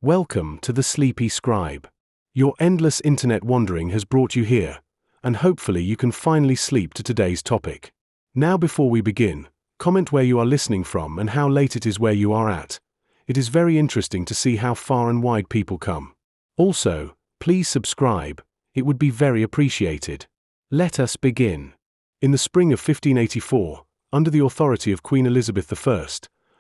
Welcome to the Sleepy Scribe. Your endless internet wandering has brought you here, and hopefully you can finally sleep to today's topic. Now before we begin, comment where you are listening from and how late it is where you are at. It is very interesting to see how far and wide people come. Also, please subscribe, it would be very appreciated. Let us begin. In the spring of 1584, under the authority of Queen Elizabeth I,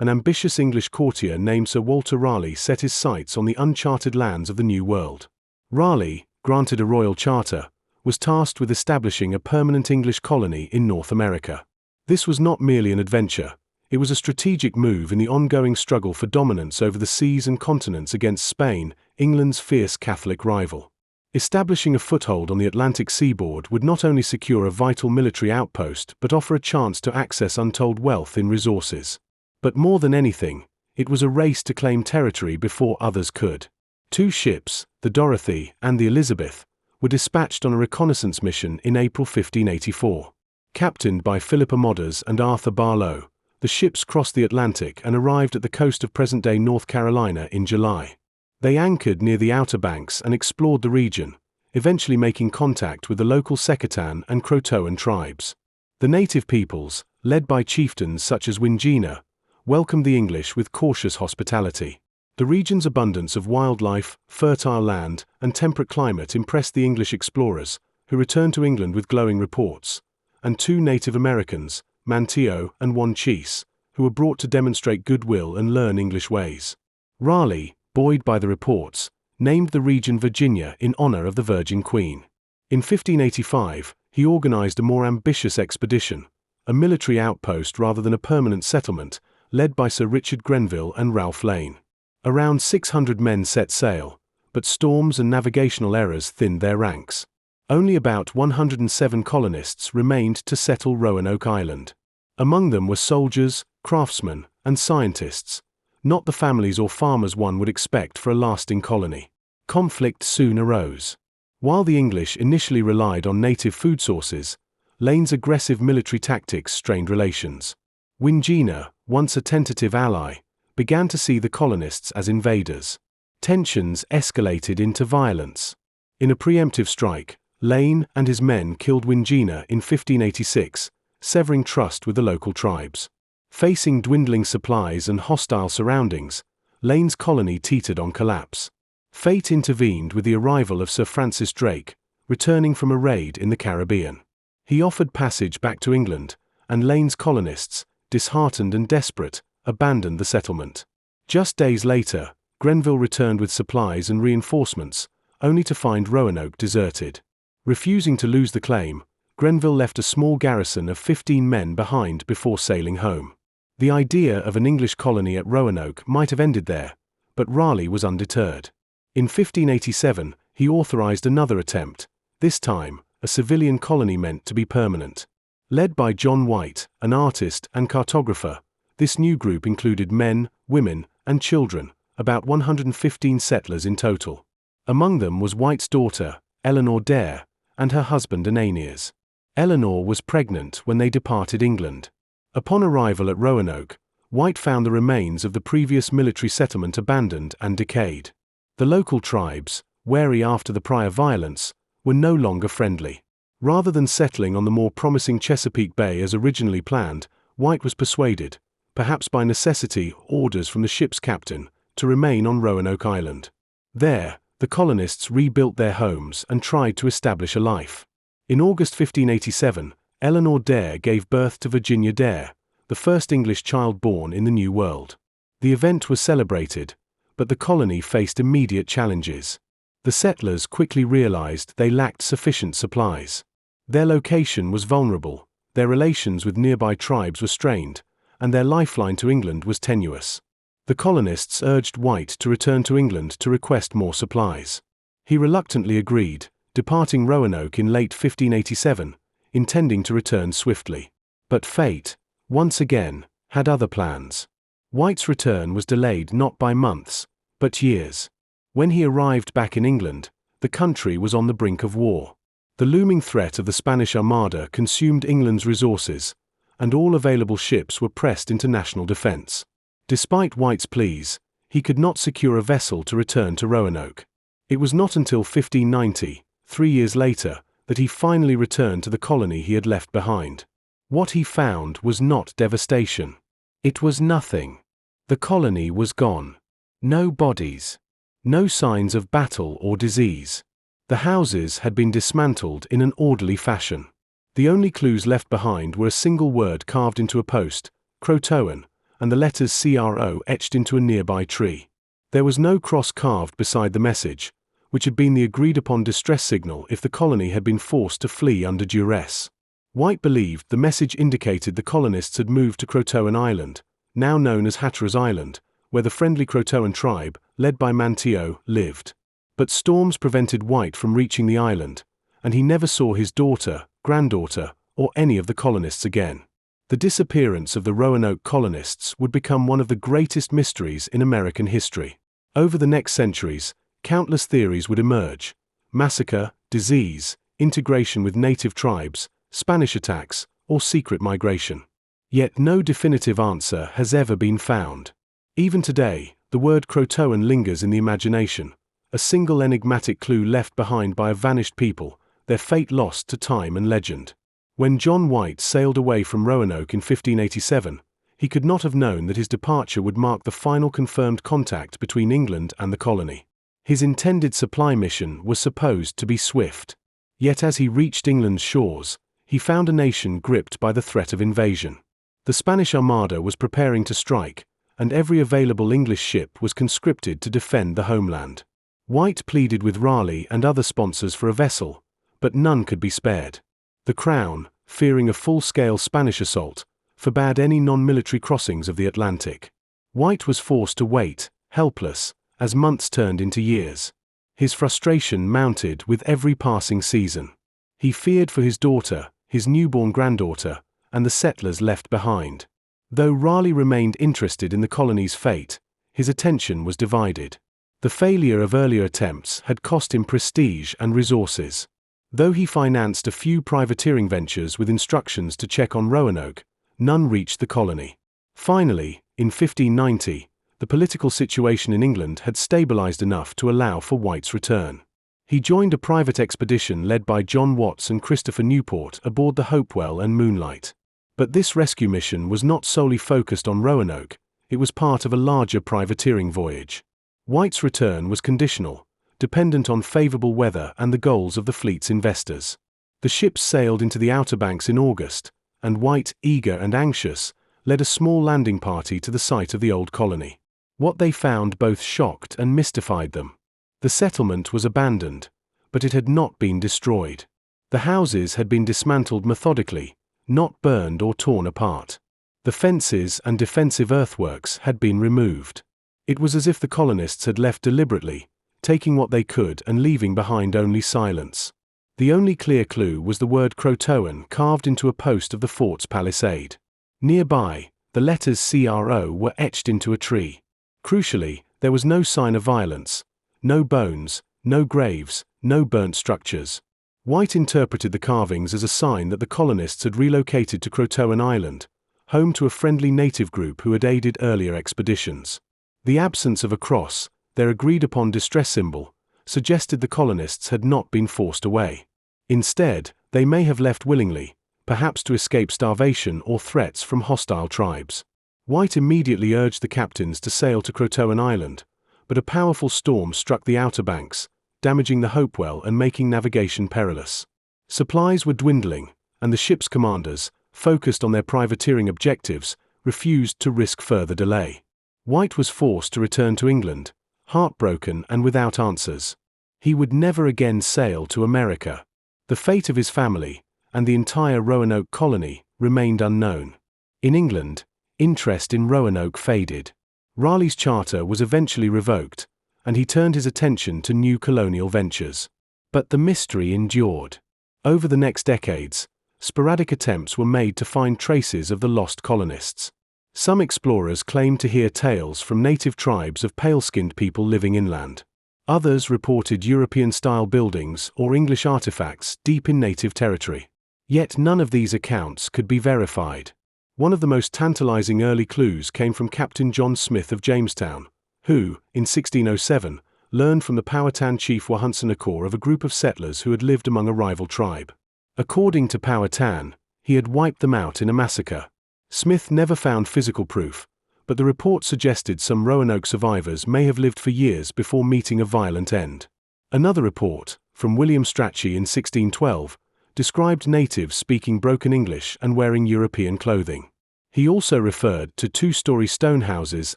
an ambitious English courtier named Sir Walter Raleigh set his sights on the uncharted lands of the New World. Raleigh, granted a royal charter, was tasked with establishing a permanent English colony in North America. This was not merely an adventure, it was a strategic move in the ongoing struggle for dominance over the seas and continents against Spain, England's fierce Catholic rival. Establishing a foothold on the Atlantic seaboard would not only secure a vital military outpost but offer a chance to access untold wealth in resources. But more than anything, it was a race to claim territory before others could. Two ships, the Dorothy and the Elizabeth, were dispatched on a reconnaissance mission in April 1584. Captained by Philippa Modders and Arthur Barlow, the ships crossed the Atlantic and arrived at the coast of present-day North Carolina in July. They anchored near the Outer Banks and explored the region, eventually making contact with the local Secatan and Croatoan tribes. The native peoples, led by chieftains such as Wingina, welcomed the English with cautious hospitality. The region's abundance of wildlife, fertile land, and temperate climate impressed the English explorers, who returned to England with glowing reports, and two Native Americans, Manteo and Wanchese, who were brought to demonstrate goodwill and learn English ways. Raleigh, buoyed by the reports, named the region Virginia in honor of the Virgin Queen. In 1585, he organized a more ambitious expedition, a military outpost rather than a permanent settlement, led by Sir Richard Grenville and Ralph Lane. Around 600 men set sail, but storms and navigational errors thinned their ranks. Only about 107 colonists remained to settle Roanoke Island. Among them were soldiers, craftsmen, and scientists, not the families or farmers one would expect for a lasting colony. Conflict soon arose. While the English initially relied on native food sources, Lane's aggressive military tactics strained relations. Wingina, once a tentative ally, began to see the colonists as invaders. Tensions escalated into violence. In a preemptive strike, Lane and his men killed Wingina in 1586, severing trust with the local tribes. Facing dwindling supplies and hostile surroundings, Lane's colony teetered on collapse. Fate intervened with the arrival of Sir Francis Drake, returning from a raid in the Caribbean. He offered passage back to England, and Lane's colonists, disheartened and desperate, abandoned the settlement. Just days later, Grenville returned with supplies and reinforcements, only to find Roanoke deserted. Refusing to lose the claim, Grenville left a small garrison of 15 men behind before sailing home. The idea of an English colony at Roanoke might have ended there, but Raleigh was undeterred. In 1587, he authorized another attempt, this time, a civilian colony meant to be permanent. Led by John White, an artist and cartographer, this new group included men, women, and children, about 115 settlers in total. Among them was White's daughter, Eleanor Dare, and her husband Ananias. Eleanor was pregnant when they departed England. Upon arrival at Roanoke, White found the remains of the previous military settlement abandoned and decayed. The local tribes, wary after the prior violence, were no longer friendly. Rather than settling on the more promising Chesapeake Bay as originally planned, White was persuaded, perhaps by necessity or orders from the ship's captain, to remain on Roanoke Island. There, the colonists rebuilt their homes and tried to establish a life. In August 1587, Eleanor Dare gave birth to Virginia Dare, the first English child born in the New World. The event was celebrated, but the colony faced immediate challenges. The settlers quickly realized they lacked sufficient supplies. Their location was vulnerable, their relations with nearby tribes were strained, and their lifeline to England was tenuous. The colonists urged White to return to England to request more supplies. He reluctantly agreed, departing Roanoke in late 1587, intending to return swiftly. But fate, once again, had other plans. White's return was delayed not by months, but years. When he arrived back in England, the country was on the brink of war. The looming threat of the Spanish Armada consumed England's resources, and all available ships were pressed into national defense. Despite White's pleas, he could not secure a vessel to return to Roanoke. It was not until 1590, 3 years later, that he finally returned to the colony he had left behind. What he found was not devastation. It was nothing. The colony was gone. No bodies. No signs of battle or disease. The houses had been dismantled in an orderly fashion. The only clues left behind were a single word carved into a post, Croatoan, and the letters CRO etched into a nearby tree. There was no cross carved beside the message, which had been the agreed-upon distress signal if the colony had been forced to flee under duress. White believed the message indicated the colonists had moved to Croatoan Island, now known as Hatteras Island, where the friendly Croatoan tribe, led by Manteo, lived. But storms prevented White from reaching the island, and he never saw his daughter, granddaughter, or any of the colonists again. The disappearance of the Roanoke colonists would become one of the greatest mysteries in American history. Over the next centuries, countless theories would emerge: massacre, disease, integration with native tribes, Spanish attacks, or secret migration. Yet no definitive answer has ever been found. Even today, the word Croatoan lingers in the imagination, a single enigmatic clue left behind by a vanished people, their fate lost to time and legend. When John White sailed away from Roanoke in 1587, he could not have known that his departure would mark the final confirmed contact between England and the colony. His intended supply mission was supposed to be swift. Yet as he reached England's shores, he found a nation gripped by the threat of invasion. The Spanish Armada was preparing to strike, and every available English ship was conscripted to defend the homeland. White pleaded with Raleigh and other sponsors for a vessel, but none could be spared. The Crown, fearing a full-scale Spanish assault, forbade any non-military crossings of the Atlantic. White was forced to wait, helpless, as months turned into years. His frustration mounted with every passing season. He feared for his daughter, his newborn granddaughter, and the settlers left behind. Though Raleigh remained interested in the colony's fate, his attention was divided. The failure of earlier attempts had cost him prestige and resources. Though he financed a few privateering ventures with instructions to check on Roanoke, none reached the colony. Finally, in 1590, the political situation in England had stabilized enough to allow for White's return. He joined a private expedition led by John Watts and Christopher Newport aboard the Hopewell and Moonlight. But this rescue mission was not solely focused on Roanoke, it was part of a larger privateering voyage. White's return was conditional, dependent on favorable weather and the goals of the fleet's investors. The ships sailed into the Outer Banks in August, and White, eager and anxious, led a small landing party to the site of the old colony. What they found both shocked and mystified them. The settlement was abandoned, but it had not been destroyed. The houses had been dismantled methodically, not burned or torn apart. The fences and defensive earthworks had been removed. It was as if the colonists had left deliberately, taking what they could and leaving behind only silence. The only clear clue was the word Croatoan carved into a post of the fort's palisade. Nearby, the letters CRO were etched into a tree. Crucially, there was no sign of violence, no bones, no graves, no burnt structures. White interpreted the carvings as a sign that the colonists had relocated to Croatoan Island, home to a friendly native group who had aided earlier expeditions. The absence of a cross, their agreed-upon distress symbol, suggested the colonists had not been forced away. Instead, they may have left willingly, perhaps to escape starvation or threats from hostile tribes. White immediately urged the captains to sail to Croatoan Island, but a powerful storm struck the Outer Banks, damaging the Hopewell and making navigation perilous. Supplies were dwindling, and the ship's commanders, focused on their privateering objectives, refused to risk further delay. White was forced to return to England, heartbroken and without answers. He would never again sail to America. The fate of his family, and the entire Roanoke colony, remained unknown. In England, interest in Roanoke faded. Raleigh's charter was eventually revoked, and he turned his attention to new colonial ventures. But the mystery endured. Over the next decades, sporadic attempts were made to find traces of the lost colonists. Some explorers claimed to hear tales from native tribes of pale-skinned people living inland. Others reported European-style buildings or English artifacts deep in native territory. Yet none of these accounts could be verified. One of the most tantalizing early clues came from Captain John Smith of Jamestown, who, in 1607, learned from the Powhatan chief Wahunsonacore of a group of settlers who had lived among a rival tribe. According to Powhatan, he had wiped them out in a massacre. Smith never found physical proof, but the report suggested some Roanoke survivors may have lived for years before meeting a violent end. Another report, from William Strachey in 1612, described natives speaking broken English and wearing European clothing. He also referred to two-story stone houses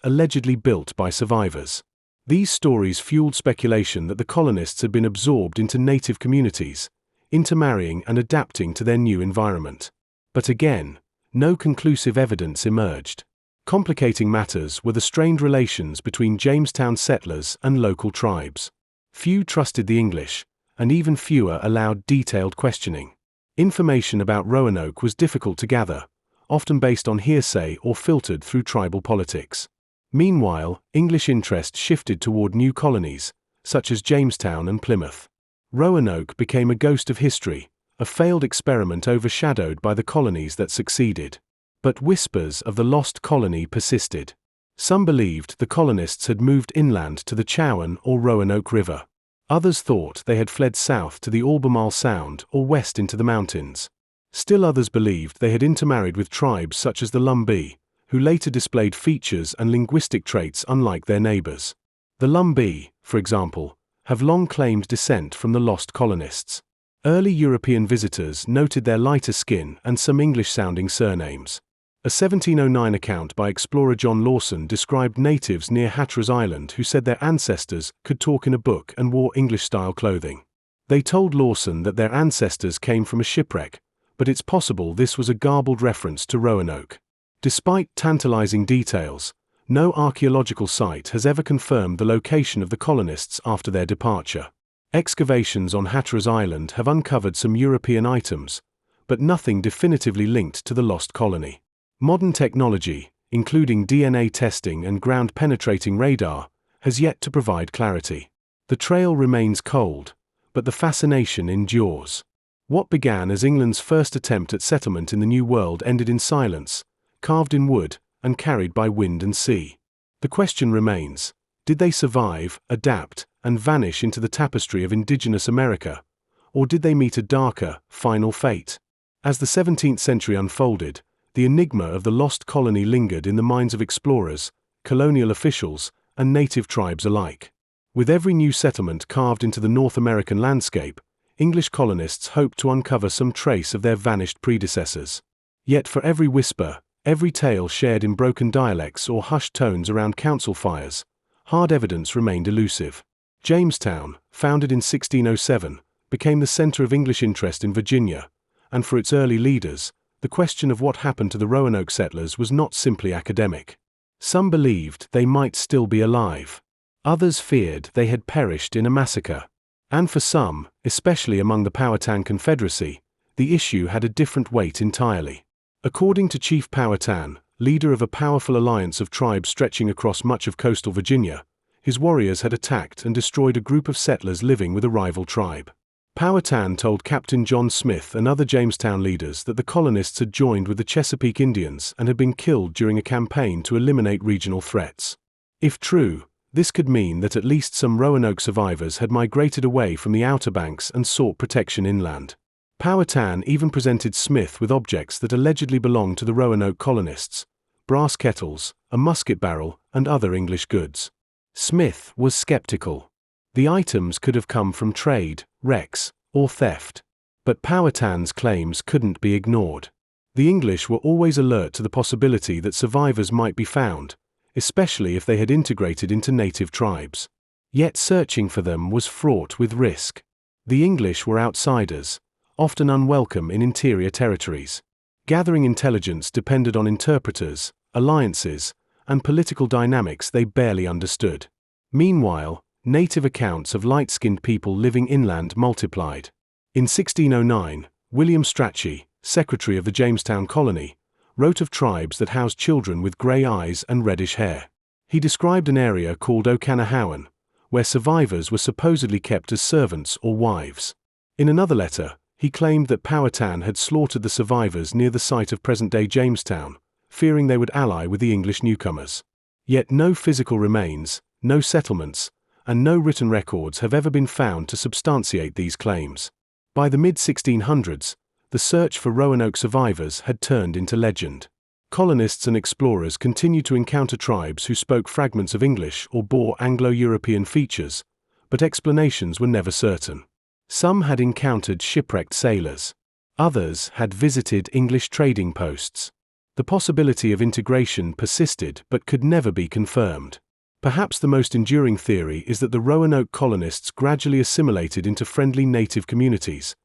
allegedly built by survivors. These stories fueled speculation that the colonists had been absorbed into native communities, intermarrying and adapting to their new environment. But again, no conclusive evidence emerged. Complicating matters were the strained relations between Jamestown settlers and local tribes. Few trusted the English, and even fewer allowed detailed questioning. Information about Roanoke was difficult to gather, often based on hearsay or filtered through tribal politics. Meanwhile, English interest shifted toward new colonies, such as Jamestown and Plymouth. Roanoke became a ghost of history, a failed experiment overshadowed by the colonies that succeeded. But whispers of the lost colony persisted. Some believed the colonists had moved inland to the Chowan or Roanoke River. Others thought they had fled south to the Albemarle Sound or west into the mountains. Still others believed they had intermarried with tribes such as the Lumbee, who later displayed features and linguistic traits unlike their neighbors. The Lumbee, for example, have long claimed descent from the lost colonists. Early European visitors noted their lighter skin and some English-sounding surnames. A 1709 account by explorer John Lawson described natives near Hatteras Island who said their ancestors could talk in a book and wore English-style clothing. They told Lawson that their ancestors came from a shipwreck, but it's possible this was a garbled reference to Roanoke. Despite tantalizing details, no archaeological site has ever confirmed the location of the colonists after their departure. Excavations on Hatteras Island have uncovered some European items, but nothing definitively linked to the lost colony. Modern technology, including DNA testing and ground-penetrating radar, has yet to provide clarity. The trail remains cold, but the fascination endures. What began as England's first attempt at settlement in the New World ended in silence, carved in wood, and carried by wind and sea. The question remains, did they survive, adapt, and vanish into the tapestry of indigenous America, or did they meet a darker, final fate? As the 17th century unfolded, the enigma of the lost colony lingered in the minds of explorers, colonial officials, and native tribes alike. With every new settlement carved into the North American landscape, English colonists hoped to uncover some trace of their vanished predecessors. Yet for every whisper, every tale shared in broken dialects or hushed tones around council fires, hard evidence remained elusive. Jamestown, founded in 1607, became the center of English interest in Virginia, and for its early leaders, the question of what happened to the Roanoke settlers was not simply academic. Some believed they might still be alive. Others feared they had perished in a massacre. And for some, especially among the Powhatan Confederacy, the issue had a different weight entirely. According to Chief Powhatan, leader of a powerful alliance of tribes stretching across much of coastal Virginia, his warriors had attacked and destroyed a group of settlers living with a rival tribe. Powhatan told Captain John Smith and other Jamestown leaders that the colonists had joined with the Chesapeake Indians and had been killed during a campaign to eliminate regional threats. If true, this could mean that at least some Roanoke survivors had migrated away from the Outer Banks and sought protection inland. Powhatan even presented Smith with objects that allegedly belonged to the Roanoke colonists: brass kettles, a musket barrel, and other English goods. Smith was skeptical. The items could have come from trade, wrecks, or theft. But Powhatan's claims couldn't be ignored. The English were always alert to the possibility that survivors might be found, especially if they had integrated into native tribes. Yet searching for them was fraught with risk. The English were outsiders, often unwelcome in interior territories. Gathering intelligence depended on interpreters, alliances, and political dynamics they barely understood. Meanwhile, native accounts of light-skinned people living inland multiplied. In 1609, William Strachey, secretary of the Jamestown colony, wrote of tribes that housed children with gray eyes and reddish hair. He described an area called Okanahowan, where survivors were supposedly kept as servants or wives. In another letter, he claimed that Powhatan had slaughtered the survivors near the site of present-day Jamestown, fearing they would ally with the English newcomers. Yet no physical remains, no settlements, and no written records have ever been found to substantiate these claims. By the mid-1600s, the search for Roanoke survivors had turned into legend. Colonists and explorers continued to encounter tribes who spoke fragments of English or bore Anglo-European features, but explanations were never certain. Some had encountered shipwrecked sailors. Others had visited English trading posts. The possibility of integration persisted but could never be confirmed. Perhaps the most enduring theory is that the Roanoke colonists gradually assimilated into friendly native communities,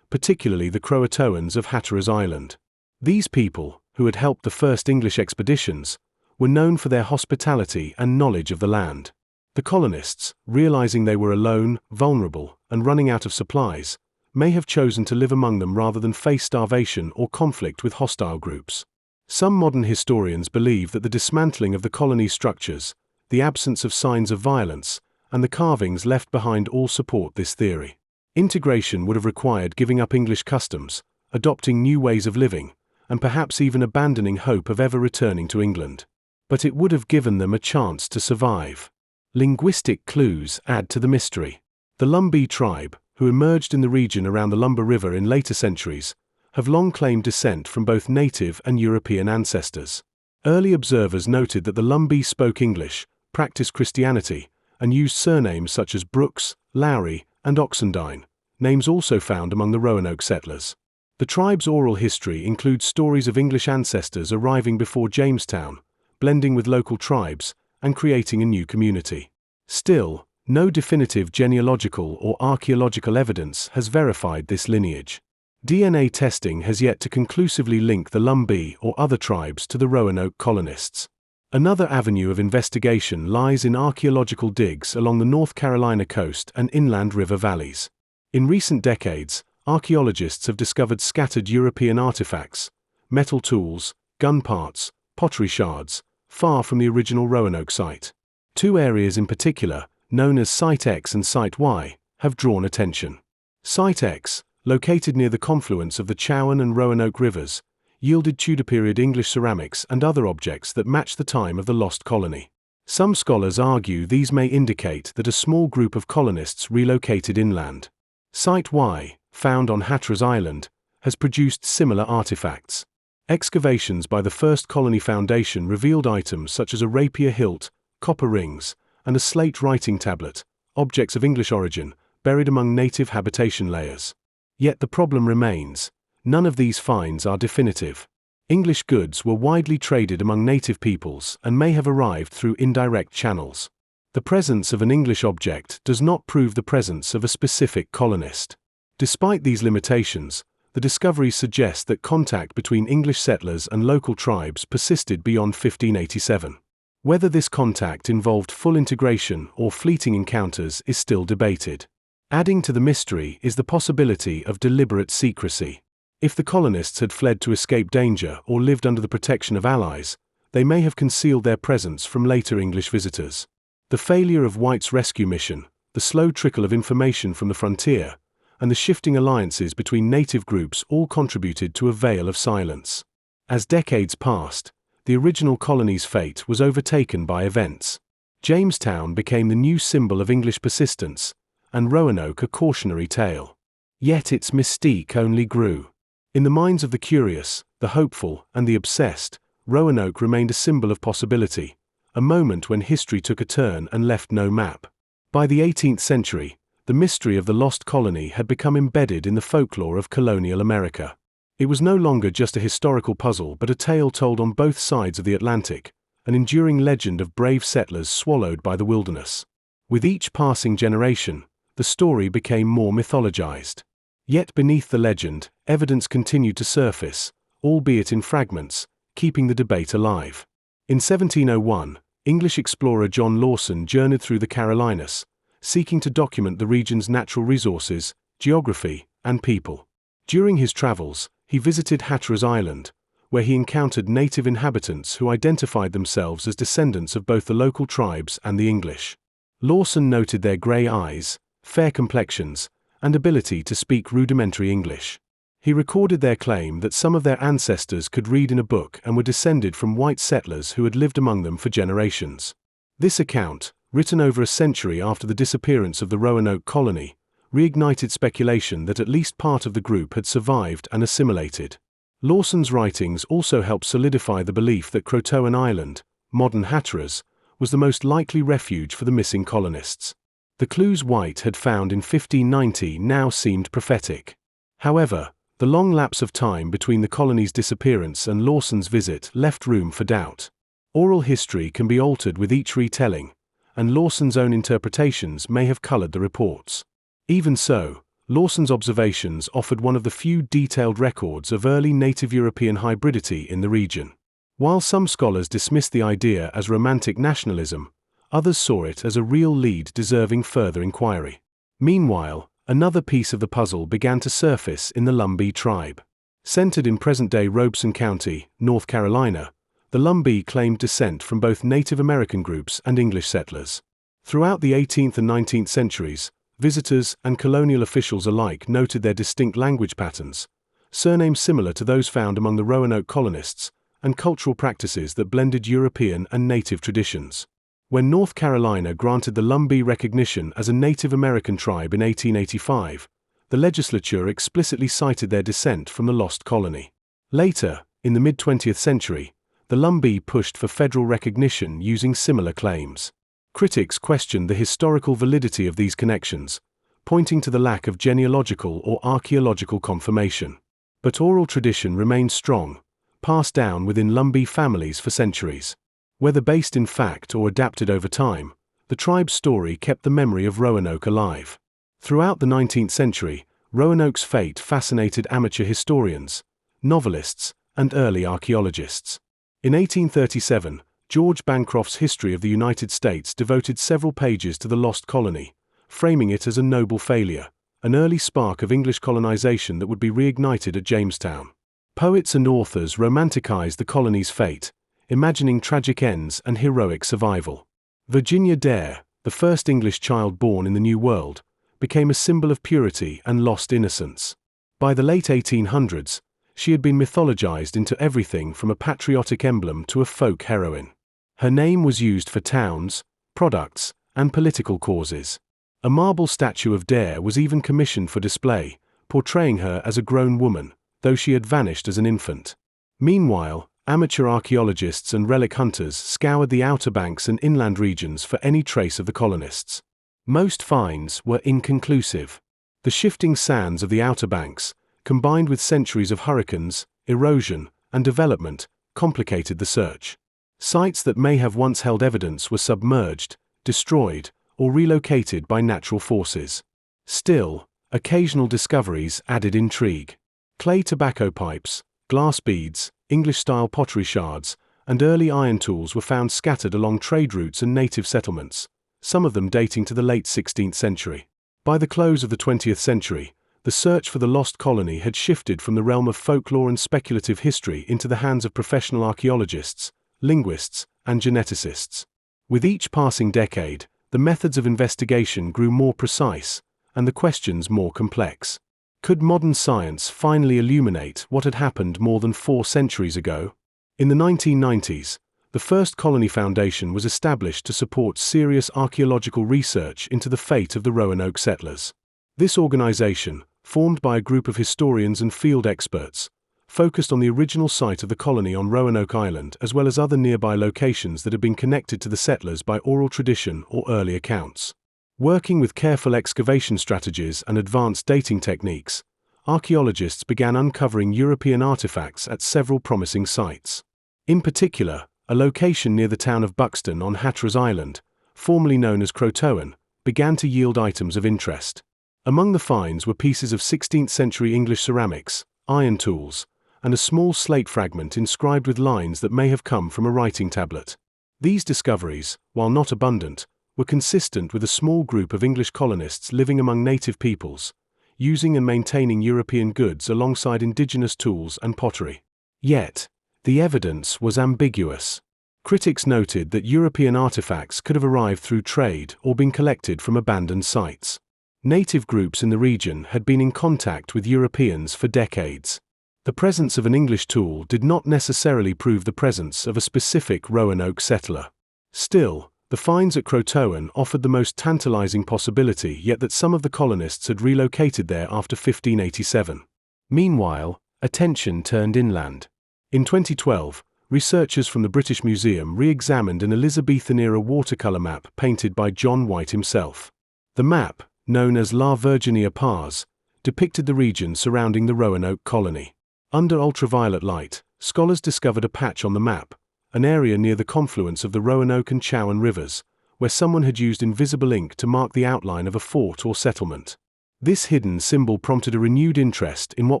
particularly the Croatoans of Hatteras Island. These people, who had helped the first English expeditions, were known for their hospitality and knowledge of the land. The colonists, realizing they were alone, vulnerable, and running out of supplies, may have chosen to live among them rather than face starvation or conflict with hostile groups. Some modern historians believe that the dismantling of the colony's structures, the absence of signs of violence, and the carvings left behind all support this theory. Integration would have required giving up English customs, adopting new ways of living, and perhaps even abandoning hope of ever returning to England. But it would have given them a chance to survive. Linguistic clues add to the mystery. The Lumbee tribe, who emerged in the region around the Lumber River in later centuries, have long claimed descent from both native and European ancestors. Early observers noted that the Lumbee spoke English, practiced Christianity, and used surnames such as Brooks, Lowry, and Oxendine, names also found among the Roanoke settlers. The tribe's oral history includes stories of English ancestors arriving before Jamestown, blending with local tribes, and creating a new community. Still, no definitive genealogical or archaeological evidence has verified this lineage. DNA testing has yet to conclusively link the Lumbee or other tribes to the Roanoke colonists. Another avenue of investigation lies in archaeological digs along the North Carolina coast and inland river valleys. In recent decades, archaeologists have discovered scattered European artifacts, metal tools, gun parts, pottery shards, far from the original Roanoke site. Two areas in particular, known as Site X and Site Y, have drawn attention. Site X, located near the confluence of the Chowan and Roanoke rivers, yielded Tudor-period English ceramics and other objects that match the time of the lost colony. Some scholars argue these may indicate that a small group of colonists relocated inland. Site Y, found on Hatteras Island, has produced similar artifacts. Excavations by the First Colony Foundation revealed items such as a rapier hilt, copper rings, and a slate writing tablet, objects of English origin, buried among native habitation layers. Yet the problem remains. None of these finds are definitive. English goods were widely traded among native peoples and may have arrived through indirect channels. The presence of an English object does not prove the presence of a specific colonist. Despite these limitations, the discoveries suggest that contact between English settlers and local tribes persisted beyond 1587. Whether this contact involved full integration or fleeting encounters is still debated. Adding to the mystery is the possibility of deliberate secrecy. If the colonists had fled to escape danger or lived under the protection of allies, they may have concealed their presence from later English visitors. The failure of White's rescue mission, the slow trickle of information from the frontier, and the shifting alliances between native groups all contributed to a veil of silence. As decades passed, the original colony's fate was overtaken by events. Jamestown became the new symbol of English persistence, and Roanoke a cautionary tale. Yet its mystique only grew. In the minds of the curious, the hopeful, and the obsessed, Roanoke remained a symbol of possibility, a moment when history took a turn and left no map. By the 18th century, the mystery of the lost colony had become embedded in the folklore of colonial America. It was no longer just a historical puzzle but a tale told on both sides of the Atlantic, an enduring legend of brave settlers swallowed by the wilderness. With each passing generation, the story became more mythologized. Yet beneath the legend, evidence continued to surface, albeit in fragments, keeping the debate alive. In 1701, English explorer John Lawson journeyed through the Carolinas, seeking to document the region's natural resources, geography, and people. During his travels, he visited Hatteras Island, where he encountered native inhabitants who identified themselves as descendants of both the local tribes and the English. Lawson noted their grey eyes, fair complexions, and ability to speak rudimentary English. He recorded their claim that some of their ancestors could read in a book and were descended from white settlers who had lived among them for generations. This account, written over a century after the disappearance of the Roanoke colony, reignited speculation that at least part of the group had survived and assimilated. Lawson's writings also helped solidify the belief that Roanoke Island, modern Hatteras, was the most likely refuge for the missing colonists. The clues White had found in 1590 now seemed prophetic. However, the long lapse of time between the colony's disappearance and Lawson's visit left room for doubt. Oral history can be altered with each retelling, and Lawson's own interpretations may have colored the reports. Even so, Lawson's observations offered one of the few detailed records of early native European hybridity in the region. While some scholars dismissed the idea as romantic nationalism, others saw it as a real lead deserving further inquiry. Meanwhile, another piece of the puzzle began to surface in the Lumbee tribe. Centered in present-day Robeson County, North Carolina, the Lumbee claimed descent from both Native American groups and English settlers. Throughout the 18th and 19th centuries, visitors and colonial officials alike noted their distinct language patterns, surnames similar to those found among the Roanoke colonists, and cultural practices that blended European and native traditions. When North Carolina granted the Lumbee recognition as a Native American tribe in 1885, the legislature explicitly cited their descent from the lost colony. Later, in the mid-20th century, the Lumbee pushed for federal recognition using similar claims. Critics questioned the historical validity of these connections, pointing to the lack of genealogical or archaeological confirmation. But oral tradition remained strong, passed down within Lumbee families for centuries. Whether based in fact or adapted over time, the tribe's story kept the memory of Roanoke alive. Throughout the 19th century, Roanoke's fate fascinated amateur historians, novelists, and early archaeologists. In 1837, George Bancroft's History of the United States devoted several pages to the lost colony, framing it as a noble failure, an early spark of English colonization that would be reignited at Jamestown. Poets and authors romanticized the colony's fate, imagining tragic ends and heroic survival. Virginia Dare, the first English child born in the New World, became a symbol of purity and lost innocence. By the late 1800s, she had been mythologized into everything from a patriotic emblem to a folk heroine. Her name was used for towns, products, and political causes. A marble statue of Dare was even commissioned for display, portraying her as a grown woman, though she had vanished as an infant. Meanwhile, amateur archaeologists and relic hunters scoured the Outer Banks and inland regions for any trace of the colonists. Most finds were inconclusive. The shifting sands of the Outer Banks, combined with centuries of hurricanes, erosion, and development, complicated the search. Sites that may have once held evidence were submerged, destroyed, or relocated by natural forces. Still, occasional discoveries added intrigue. Clay tobacco pipes, glass beads, English-style pottery shards, and early iron tools were found scattered along trade routes and native settlements, some of them dating to the late 16th century. By the close of the 20th century, the search for the lost colony had shifted from the realm of folklore and speculative history into the hands of professional archaeologists, linguists, and geneticists. With each passing decade, the methods of investigation grew more precise, and the questions more complex. Could modern science finally illuminate what had happened more than 4 centuries ago? In the 1990s, the first Colony Foundation was established to support serious archaeological research into the fate of the Roanoke settlers. This organization, formed by a group of historians and field experts, focused on the original site of the colony on Roanoke Island as well as other nearby locations that had been connected to the settlers by oral tradition or early accounts. Working with careful excavation strategies and advanced dating techniques, archaeologists began uncovering European artifacts at several promising sites. In particular, a location near the town of Buxton on Hatteras Island, formerly known as Croatoan, began to yield items of interest. Among the finds were pieces of 16th-century English ceramics, iron tools, and a small slate fragment inscribed with lines that may have come from a writing tablet. These discoveries, while not abundant, were consistent with a small group of English colonists living among native peoples, using and maintaining European goods alongside indigenous tools and pottery. Yet, the evidence was ambiguous. Critics noted that European artifacts could have arrived through trade or been collected from abandoned sites. Native groups in the region had been in contact with Europeans for decades. The presence of an English tool did not necessarily prove the presence of a specific Roanoke settler. Still, The finds at Croatoan offered the most tantalizing possibility, yet that some of the colonists had relocated there after 1587. Meanwhile, attention turned inland. In 2012, researchers from the British Museum re-examined an Elizabethan-era watercolor map painted by John White himself. The map, known as La Virginia Pars, depicted the region surrounding the Roanoke colony. Under ultraviolet light, scholars discovered a patch on the map, an area near the confluence of the Roanoke and Chowan rivers, where someone had used invisible ink to mark the outline of a fort or settlement. This hidden symbol prompted a renewed interest in what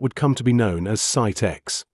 would come to be known as Site X.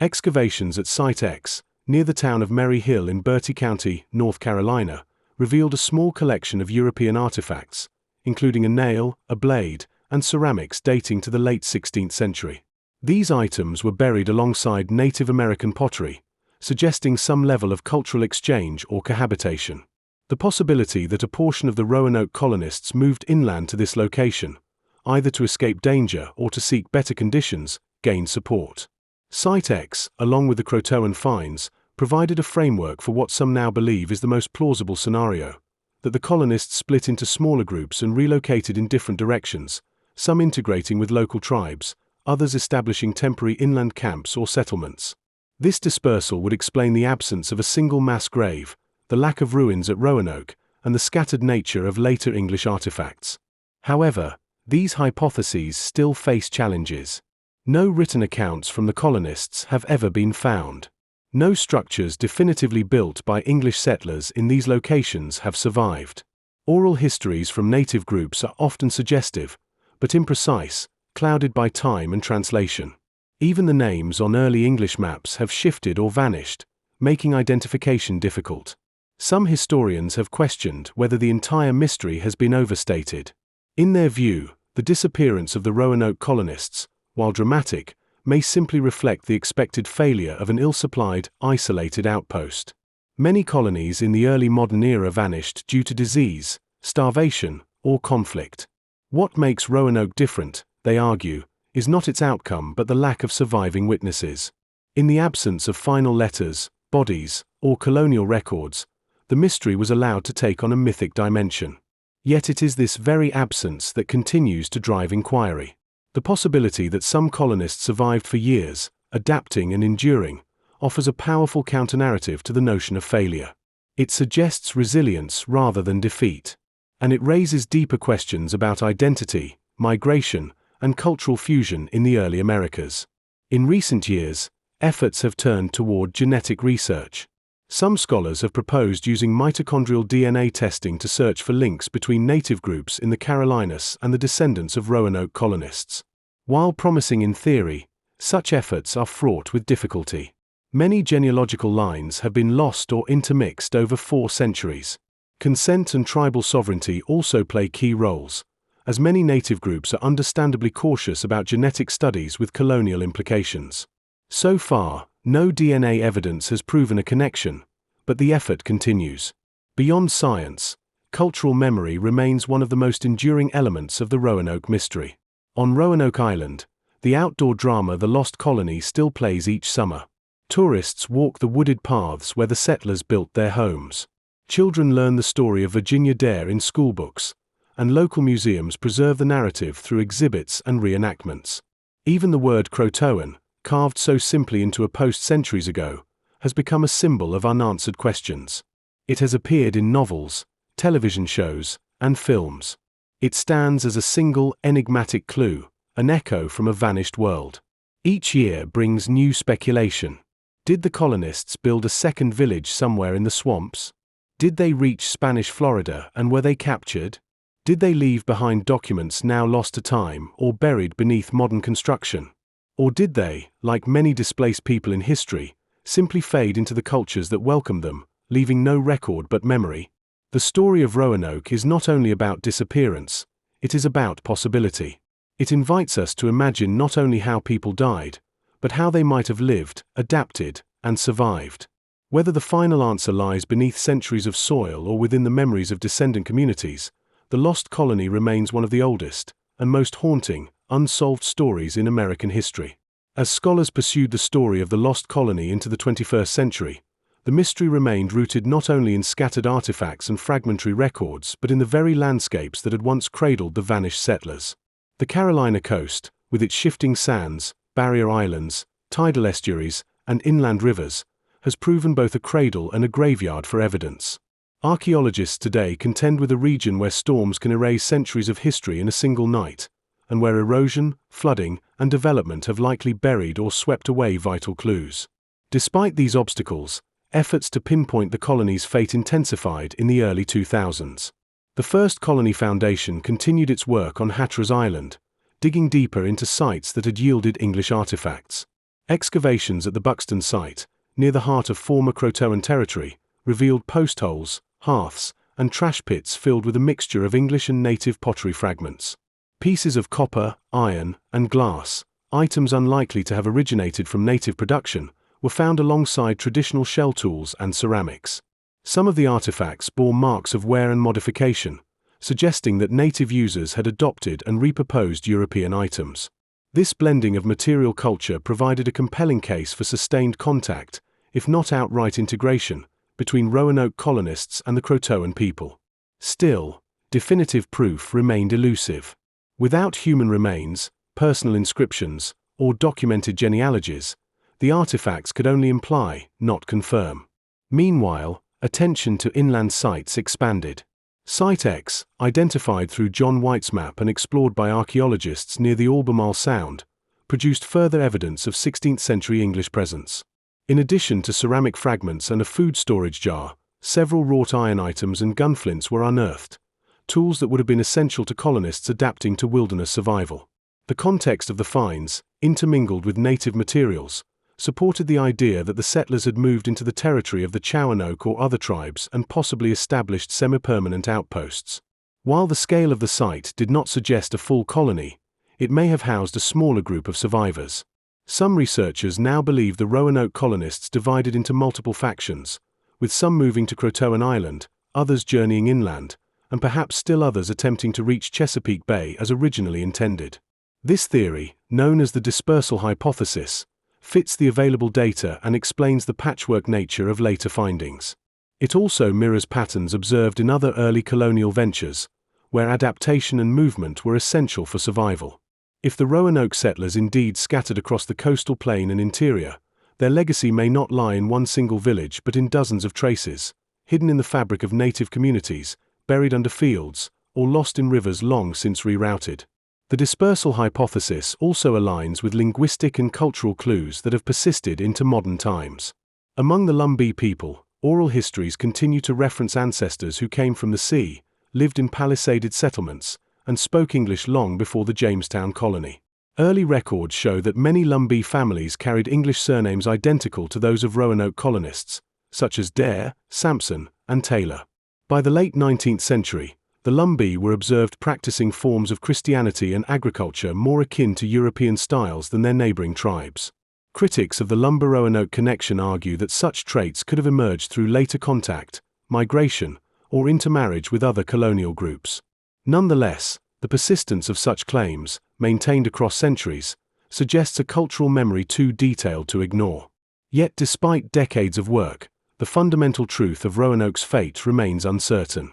Excavations at Site X, near the town of Merry Hill in Bertie County, North Carolina, revealed a small collection of European artifacts, including a nail, a blade, and ceramics dating to the late 16th century. These items were buried alongside Native American pottery, suggesting some level of cultural exchange or cohabitation. The possibility that a portion of the Roanoke colonists moved inland to this location, either to escape danger or to seek better conditions, gained support. Site X, along with the Croatoan finds, provided a framework for what some now believe is the most plausible scenario, that the colonists split into smaller groups and relocated in different directions, some integrating with local tribes, others establishing temporary inland camps or settlements. This dispersal would explain the absence of a single mass grave, the lack of ruins at Roanoke, and the scattered nature of later English artifacts. However, these hypotheses still face challenges. No written accounts from the colonists have ever been found. No structures definitively built by English settlers in these locations have survived. Oral histories from native groups are often suggestive, but imprecise, clouded by time and translation. Even the names on early English maps have shifted or vanished, making identification difficult. Some historians have questioned whether the entire mystery has been overstated. In their view, the disappearance of the Roanoke colonists, while dramatic, may simply reflect the expected failure of an ill-supplied, isolated outpost. Many colonies in the early modern era vanished due to disease, starvation, or conflict. What makes Roanoke different, they argue, is not its outcome but the lack of surviving witnesses. In the absence of final letters, bodies, or colonial records, the mystery was allowed to take on a mythic dimension. Yet it is this very absence that continues to drive inquiry. The possibility that some colonists survived for years, adapting and enduring, offers a powerful counter-narrative to the notion of failure. It suggests resilience rather than defeat, and it raises deeper questions about identity, migration, and cultural fusion in the early Americas. In recent years, efforts have turned toward genetic research. Some scholars have proposed using mitochondrial DNA testing to search for links between native groups in the Carolinas and the descendants of Roanoke colonists. While promising in theory, such efforts are fraught with difficulty. Many genealogical lines have been lost or intermixed over 4 centuries. Consent and tribal sovereignty also play key roles, as many native groups are understandably cautious about genetic studies with colonial implications. So far, no DNA evidence has proven a connection, but the effort continues. Beyond science, cultural memory remains one of the most enduring elements of the Roanoke mystery. On Roanoke Island, the outdoor drama The Lost Colony still plays each summer. Tourists walk the wooded paths where the settlers built their homes. Children learn the story of Virginia Dare in schoolbooks, and local museums preserve the narrative through exhibits and reenactments. Even the word Croatoan, carved so simply into a post centuries ago, has become a symbol of unanswered questions. It has appeared in novels, television shows, and films. It stands as a single, enigmatic clue, an echo from a vanished world. Each year brings new speculation. Did the colonists build a second village somewhere in the swamps? Did they reach Spanish Florida and were they captured? Did they leave behind documents now lost to time or buried beneath modern construction? Or did they, like many displaced people in history, simply fade into the cultures that welcomed them, leaving no record but memory? The story of Roanoke is not only about disappearance, it is about possibility. It invites us to imagine not only how people died, but how they might have lived, adapted, and survived. Whether the final answer lies beneath centuries of soil or within the memories of descendant communities, the lost colony remains one of the oldest and most haunting, unsolved stories in American history. As scholars pursued the story of the lost colony into the 21st century, the mystery remained rooted not only in scattered artifacts and fragmentary records but in the very landscapes that had once cradled the vanished settlers. The Carolina coast, with its shifting sands, barrier islands, tidal estuaries, and inland rivers, has proven both a cradle and a graveyard for evidence. Archaeologists today contend with a region where storms can erase centuries of history in a single night, and where erosion, flooding, and development have likely buried or swept away vital clues. Despite these obstacles, efforts to pinpoint the colony's fate intensified in the early 2000s. The First Colony Foundation continued its work on Hatteras Island, digging deeper into sites that had yielded English artifacts. Excavations at the Buxton site, near the heart of former Croatoan territory, revealed post holes, hearths, and trash pits filled with a mixture of English and native pottery fragments. Pieces of copper, iron, and glass, items unlikely to have originated from native production, were found alongside traditional shell tools and ceramics. Some of the artifacts bore marks of wear and modification, suggesting that native users had adopted and repurposed European items. This blending of material culture provided a compelling case for sustained contact, if not outright integration, between Roanoke colonists and the Croatoan people. Still, definitive proof remained elusive. Without human remains, personal inscriptions, or documented genealogies, the artifacts could only imply, not confirm. Meanwhile, attention to inland sites expanded. Site X, identified through John White's map and explored by archaeologists near the Albemarle Sound, produced further evidence of 16th-century English presence. In addition to ceramic fragments and a food storage jar, several wrought iron items and gunflints were unearthed, tools that would have been essential to colonists adapting to wilderness survival. The context of the finds, intermingled with native materials, supported the idea that the settlers had moved into the territory of the Roanoke or other tribes and possibly established semi-permanent outposts. While the scale of the site did not suggest a full colony, it may have housed a smaller group of survivors. Some researchers now believe the Roanoke colonists divided into multiple factions, with some moving to Croatoan Island, others journeying inland, and perhaps still others attempting to reach Chesapeake Bay as originally intended. This theory, known as the dispersal hypothesis, fits the available data and explains the patchwork nature of later findings. It also mirrors patterns observed in other early colonial ventures, where adaptation and movement were essential for survival. If the Roanoke settlers indeed scattered across the coastal plain and interior, their legacy may not lie in one single village but in dozens of traces, hidden in the fabric of native communities, buried under fields, or lost in rivers long since rerouted. The dispersal hypothesis also aligns with linguistic and cultural clues that have persisted into modern times. Among the Lumbee people, oral histories continue to reference ancestors who came from the sea, lived in palisaded settlements, and spoke English long before the Jamestown colony. Early records show that many Lumbee families carried English surnames identical to those of Roanoke colonists, such as Dare, Sampson, and Taylor. By the late 19th century, the Lumbee were observed practicing forms of Christianity and agriculture more akin to European styles than their neighboring tribes. Critics of the Lumber-Roanoke connection argue that such traits could have emerged through later contact, migration, or intermarriage with other colonial groups. Nonetheless, the persistence of such claims, maintained across centuries, suggests a cultural memory too detailed to ignore. Yet despite decades of work, the fundamental truth of Roanoke's fate remains uncertain.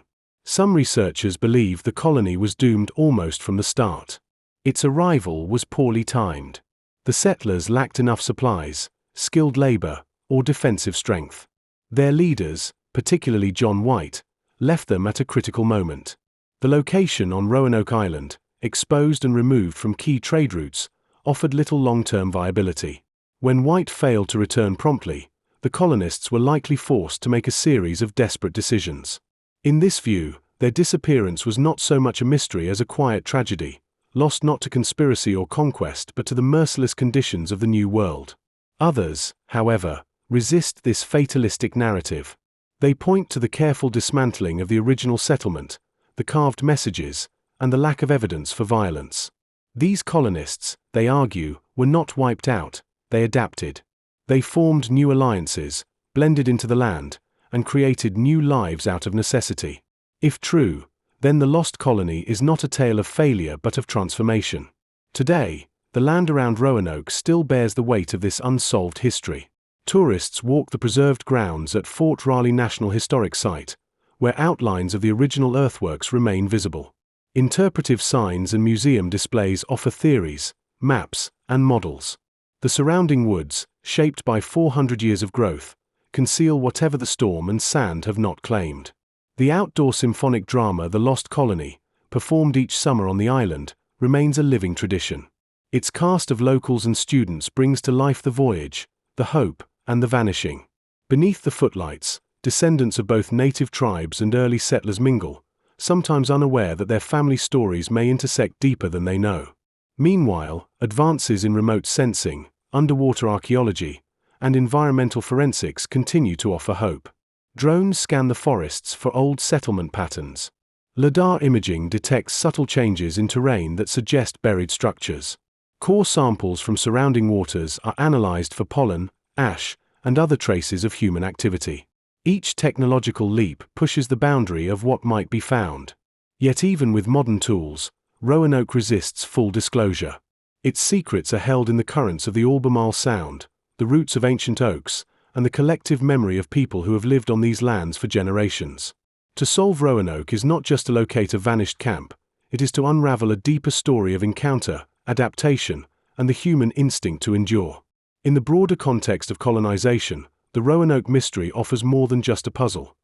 Some researchers believe the colony was doomed almost from the start. Its arrival was poorly timed. The settlers lacked enough supplies, skilled labor, or defensive strength. Their leaders, particularly John White, left them at a critical moment. The location on Roanoke Island, exposed and removed from key trade routes, offered little long-term viability. When White failed to return promptly, the colonists were likely forced to make a series of desperate decisions. In this view, their disappearance was not so much a mystery as a quiet tragedy, lost not to conspiracy or conquest but to the merciless conditions of the New World. Others, however, resist this fatalistic narrative. They point to the careful dismantling of the original settlement, the carved messages, and the lack of evidence for violence. These colonists, they argue, were not wiped out, they adapted. They formed new alliances, blended into the land, and created new lives out of necessity. If true, then the lost colony is not a tale of failure but of transformation. Today, the land around Roanoke still bears the weight of this unsolved history. Tourists walk the preserved grounds at Fort Raleigh National Historic Site, where outlines of the original earthworks remain visible. Interpretive signs and museum displays offer theories, maps, and models. The surrounding woods, shaped by 400 years of growth, conceal whatever the storm and sand have not claimed. The outdoor symphonic drama The Lost Colony, performed each summer on the island, remains a living tradition. Its cast of locals and students brings to life the voyage, the hope, and the vanishing. Beneath the footlights, descendants of both native tribes and early settlers mingle, sometimes unaware that their family stories may intersect deeper than they know. Meanwhile, advances in remote sensing, underwater archaeology, and environmental forensics continue to offer hope. Drones scan the forests for old settlement patterns. LiDAR imaging detects subtle changes in terrain that suggest buried structures. Core samples from surrounding waters are analyzed for pollen, ash, and other traces of human activity. Each technological leap pushes the boundary of what might be found. Yet even with modern tools, Roanoke resists full disclosure. Its secrets are held in the currents of the Albemarle Sound, the roots of ancient oaks, and the collective memory of people who have lived on these lands for generations. To solve Roanoke is not just to locate a vanished camp, it is to unravel a deeper story of encounter, adaptation, and the human instinct to endure. In the broader context of colonization, the Roanoke mystery offers more than just a puzzle.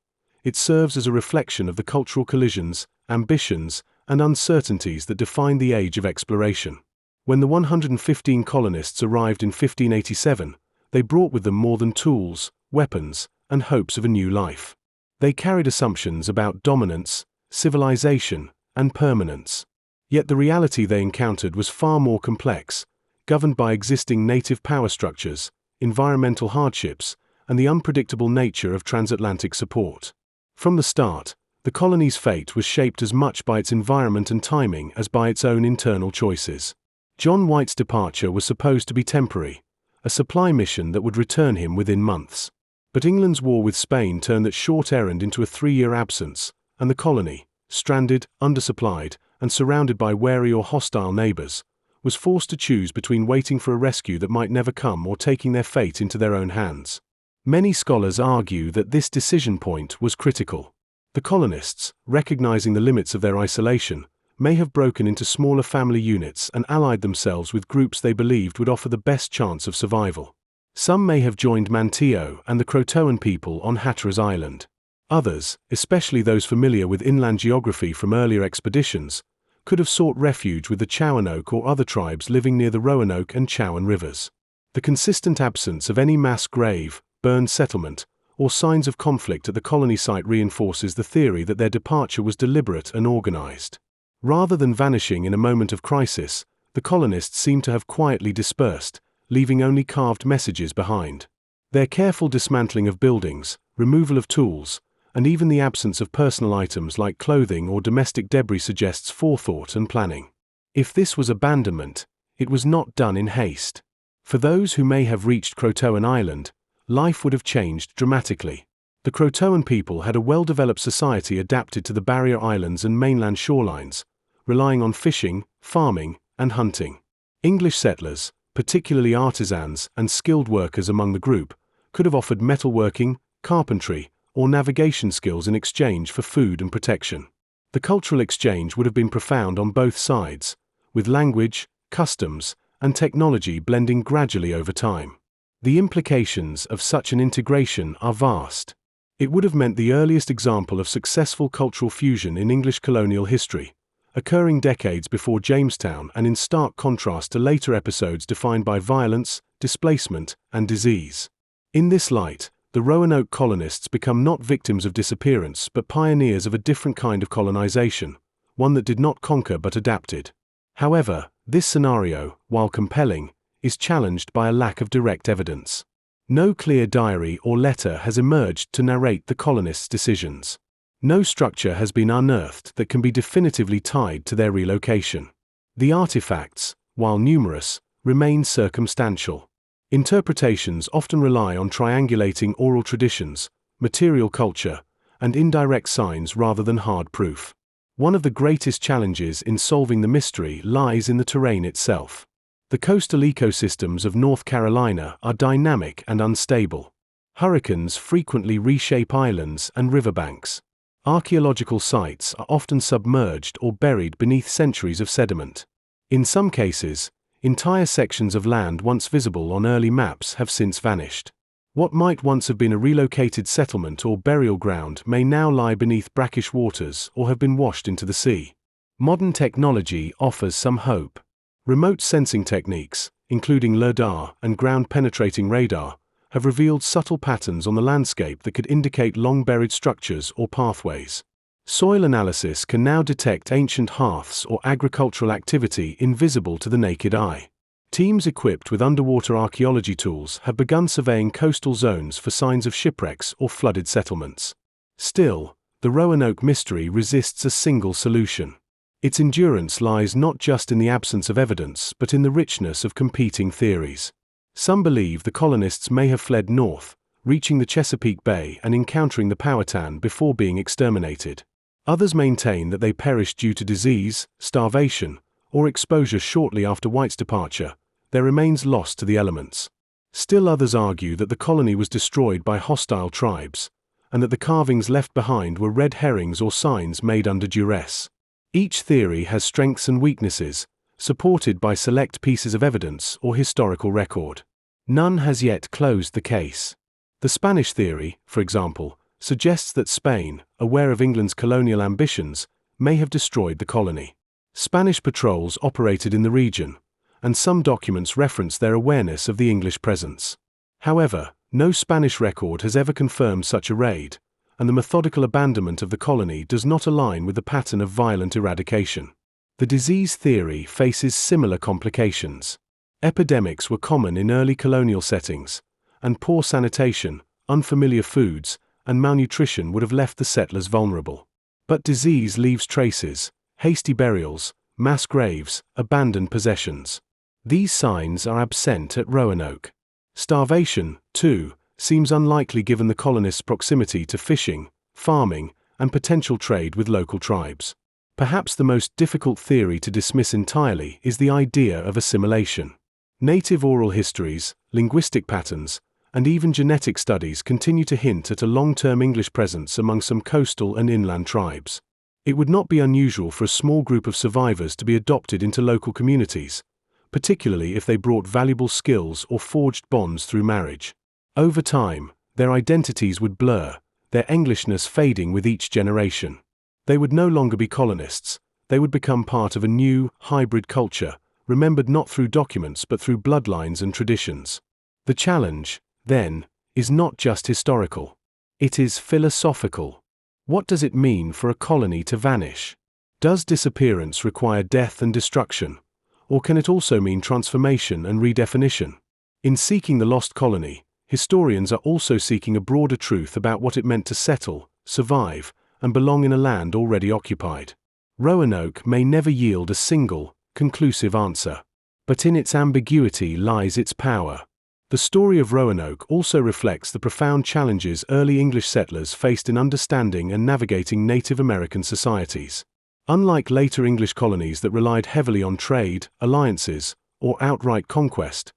It serves as a reflection of the cultural collisions, ambitions, and uncertainties that defined the age of exploration. When the 115 colonists arrived in 1587, they brought with them more than tools, weapons, and hopes of a new life. They carried assumptions about dominance, civilization, and permanence. Yet the reality they encountered was far more complex, governed by existing native power structures, environmental hardships, and the unpredictable nature of transatlantic support. From the start, the colony's fate was shaped as much by its environment and timing as by its own internal choices. John White's departure was supposed to be temporary, a supply mission that would return him within months. But England's war with Spain turned that short errand into a 3-year absence, and the colony, stranded, undersupplied, and surrounded by wary or hostile neighbors, was forced to choose between waiting for a rescue that might never come or taking their fate into their own hands. Many scholars argue that this decision point was critical. The colonists, recognizing the limits of their isolation, may have broken into smaller family units and allied themselves with groups they believed would offer the best chance of survival. Some may have joined Manteo and the Croatoan people on Hatteras Island. Others, especially those familiar with inland geography from earlier expeditions, could have sought refuge with the Chowanoke or other tribes living near the Roanoke and Chowan rivers. The consistent absence of any mass grave, burned settlement, or signs of conflict at the colony site reinforces the theory that their departure was deliberate and organized. Rather than vanishing in a moment of crisis, the colonists seem to have quietly dispersed, leaving only carved messages behind. Their careful dismantling of buildings, removal of tools, and even the absence of personal items like clothing or domestic debris suggests forethought and planning. If this was abandonment, it was not done in haste. For those who may have reached Croatoan Island, life would have changed dramatically. The Croatoan people had a well-developed society adapted to the barrier islands and mainland shorelines, relying on fishing, farming, and hunting. English settlers, particularly artisans and skilled workers among the group, could have offered metalworking, carpentry, or navigation skills in exchange for food and protection. The cultural exchange would have been profound on both sides, with language, customs, and technology blending gradually over time. The implications of such an integration are vast. It would have meant the earliest example of successful cultural fusion in English colonial history, occurring decades before Jamestown and in stark contrast to later episodes defined by violence, displacement, and disease. In this light, the Roanoke colonists become not victims of disappearance but pioneers of a different kind of colonization, one that did not conquer but adapted. However, this scenario, while compelling, is challenged by a lack of direct evidence. No clear diary or letter has emerged to narrate the colonists' decisions. No structure has been unearthed that can be definitively tied to their relocation. The artifacts, while numerous, remain circumstantial. Interpretations often rely on triangulating oral traditions, material culture, and indirect signs rather than hard proof. One of the greatest challenges in solving the mystery lies in the terrain itself. The coastal ecosystems of North Carolina are dynamic and unstable. Hurricanes frequently reshape islands and riverbanks. Archaeological sites are often submerged or buried beneath centuries of sediment. In some cases, entire sections of land once visible on early maps have since vanished. What might once have been a relocated settlement or burial ground may now lie beneath brackish waters or have been washed into the sea. Modern technology offers some hope. Remote sensing techniques, including LiDAR and ground-penetrating radar, have revealed subtle patterns on the landscape that could indicate long-buried structures or pathways. Soil analysis can now detect ancient hearths or agricultural activity invisible to the naked eye. Teams equipped with underwater archaeology tools have begun surveying coastal zones for signs of shipwrecks or flooded settlements. Still, the Roanoke mystery resists a single solution. Its endurance lies not just in the absence of evidence but in the richness of competing theories. Some believe the colonists may have fled north, reaching the Chesapeake Bay and encountering the Powhatan before being exterminated. Others maintain that they perished due to disease, starvation, or exposure shortly after White's departure, their remains lost to the elements. Still others argue that the colony was destroyed by hostile tribes, and that the carvings left behind were red herrings or signs made under duress. Each theory has strengths and weaknesses, supported by select pieces of evidence or historical record. None has yet closed the case. The Spanish theory, for example, suggests that Spain, aware of England's colonial ambitions, may have destroyed the colony. Spanish patrols operated in the region, and some documents reference their awareness of the English presence. However, no Spanish record has ever confirmed such a raid, and the methodical abandonment of the colony does not align with the pattern of violent eradication. The disease theory faces similar complications. Epidemics were common in early colonial settings, and poor sanitation, unfamiliar foods, and malnutrition would have left the settlers vulnerable. But disease leaves traces: hasty burials, mass graves, abandoned possessions. These signs are absent at Roanoke. Starvation, too, seems unlikely given the colonists' proximity to fishing, farming, and potential trade with local tribes. Perhaps the most difficult theory to dismiss entirely is the idea of assimilation. Native oral histories, linguistic patterns, and even genetic studies continue to hint at a long-term English presence among some coastal and inland tribes. It would not be unusual for a small group of survivors to be adopted into local communities, particularly if they brought valuable skills or forged bonds through marriage. Over time, their identities would blur, their Englishness fading with each generation. They would no longer be colonists, they would become part of a new, hybrid culture, remembered not through documents but through bloodlines and traditions. The challenge, then, is not just historical. It is philosophical. What does it mean for a colony to vanish? Does disappearance require death and destruction? Or can it also mean transformation and redefinition? In seeking the lost colony, historians are also seeking a broader truth about what it meant to settle, survive, and belong in a land already occupied. Roanoke may never yield a single, conclusive answer. But in its ambiguity lies its power. The story of Roanoke also reflects the profound challenges early English settlers faced in understanding and navigating Native American societies. Unlike later English colonies that relied heavily on trade, alliances, or outright conquest,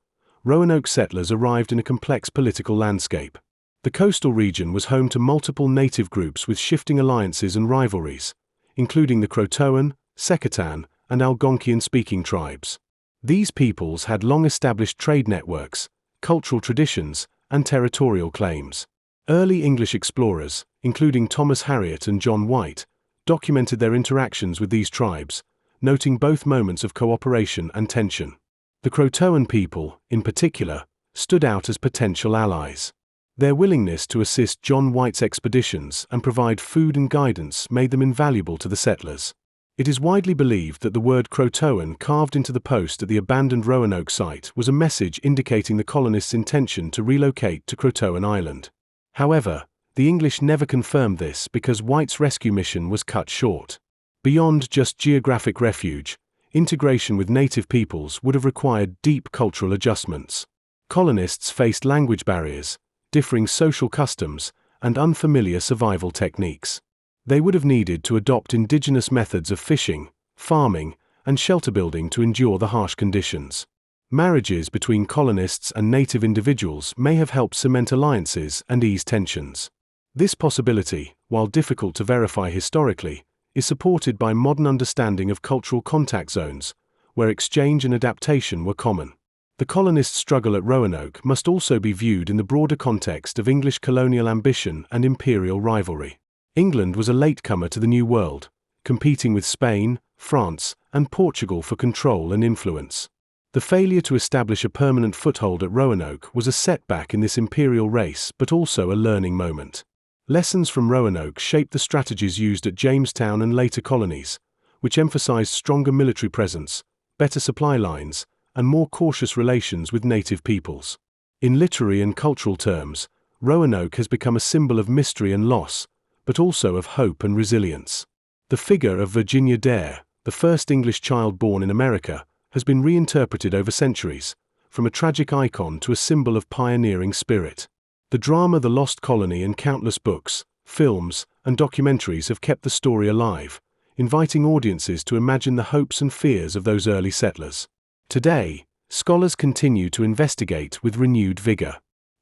Roanoke settlers arrived in a complex political landscape. The coastal region was home to multiple native groups with shifting alliances and rivalries, including the Croatoan, Secatan, and Algonquian-speaking tribes. These peoples had long-established trade networks, cultural traditions, and territorial claims. Early English explorers, including Thomas Harriot and John White, documented their interactions with these tribes, noting both moments of cooperation and tension. The Croatoan people, in particular, stood out as potential allies. Their willingness to assist John White's expeditions and provide food and guidance made them invaluable to the settlers. It is widely believed that the word Croatoan carved into the post at the abandoned Roanoke site was a message indicating the colonists' intention to relocate to Croatoan Island. However, the English never confirmed this because White's rescue mission was cut short. Beyond just geographic refuge, integration with native peoples would have required deep cultural adjustments. Colonists faced language barriers, differing social customs, and unfamiliar survival techniques. They would have needed to adopt indigenous methods of fishing, farming, and shelter building to endure the harsh conditions. Marriages between colonists and native individuals may have helped cement alliances and ease tensions. This possibility, while difficult to verify historically, is supported by modern understanding of cultural contact zones, where exchange and adaptation were common. The colonists' struggle at Roanoke must also be viewed in the broader context of English colonial ambition and imperial rivalry. England was a latecomer to the New World, competing with Spain, France, and Portugal for control and influence. The failure to establish a permanent foothold at Roanoke was a setback in this imperial race, but also a learning moment. Lessons from Roanoke shaped the strategies used at Jamestown and later colonies, which emphasized stronger military presence, better supply lines, and more cautious relations with native peoples. In literary and cultural terms, Roanoke has become a symbol of mystery and loss, but also of hope and resilience. The figure of Virginia Dare, the first English child born in America, has been reinterpreted over centuries, from a tragic icon to a symbol of pioneering spirit. The drama The Lost Colony and countless books, films, and documentaries have kept the story alive, inviting audiences to imagine the hopes and fears of those early settlers. Today, scholars continue to investigate with renewed vigor.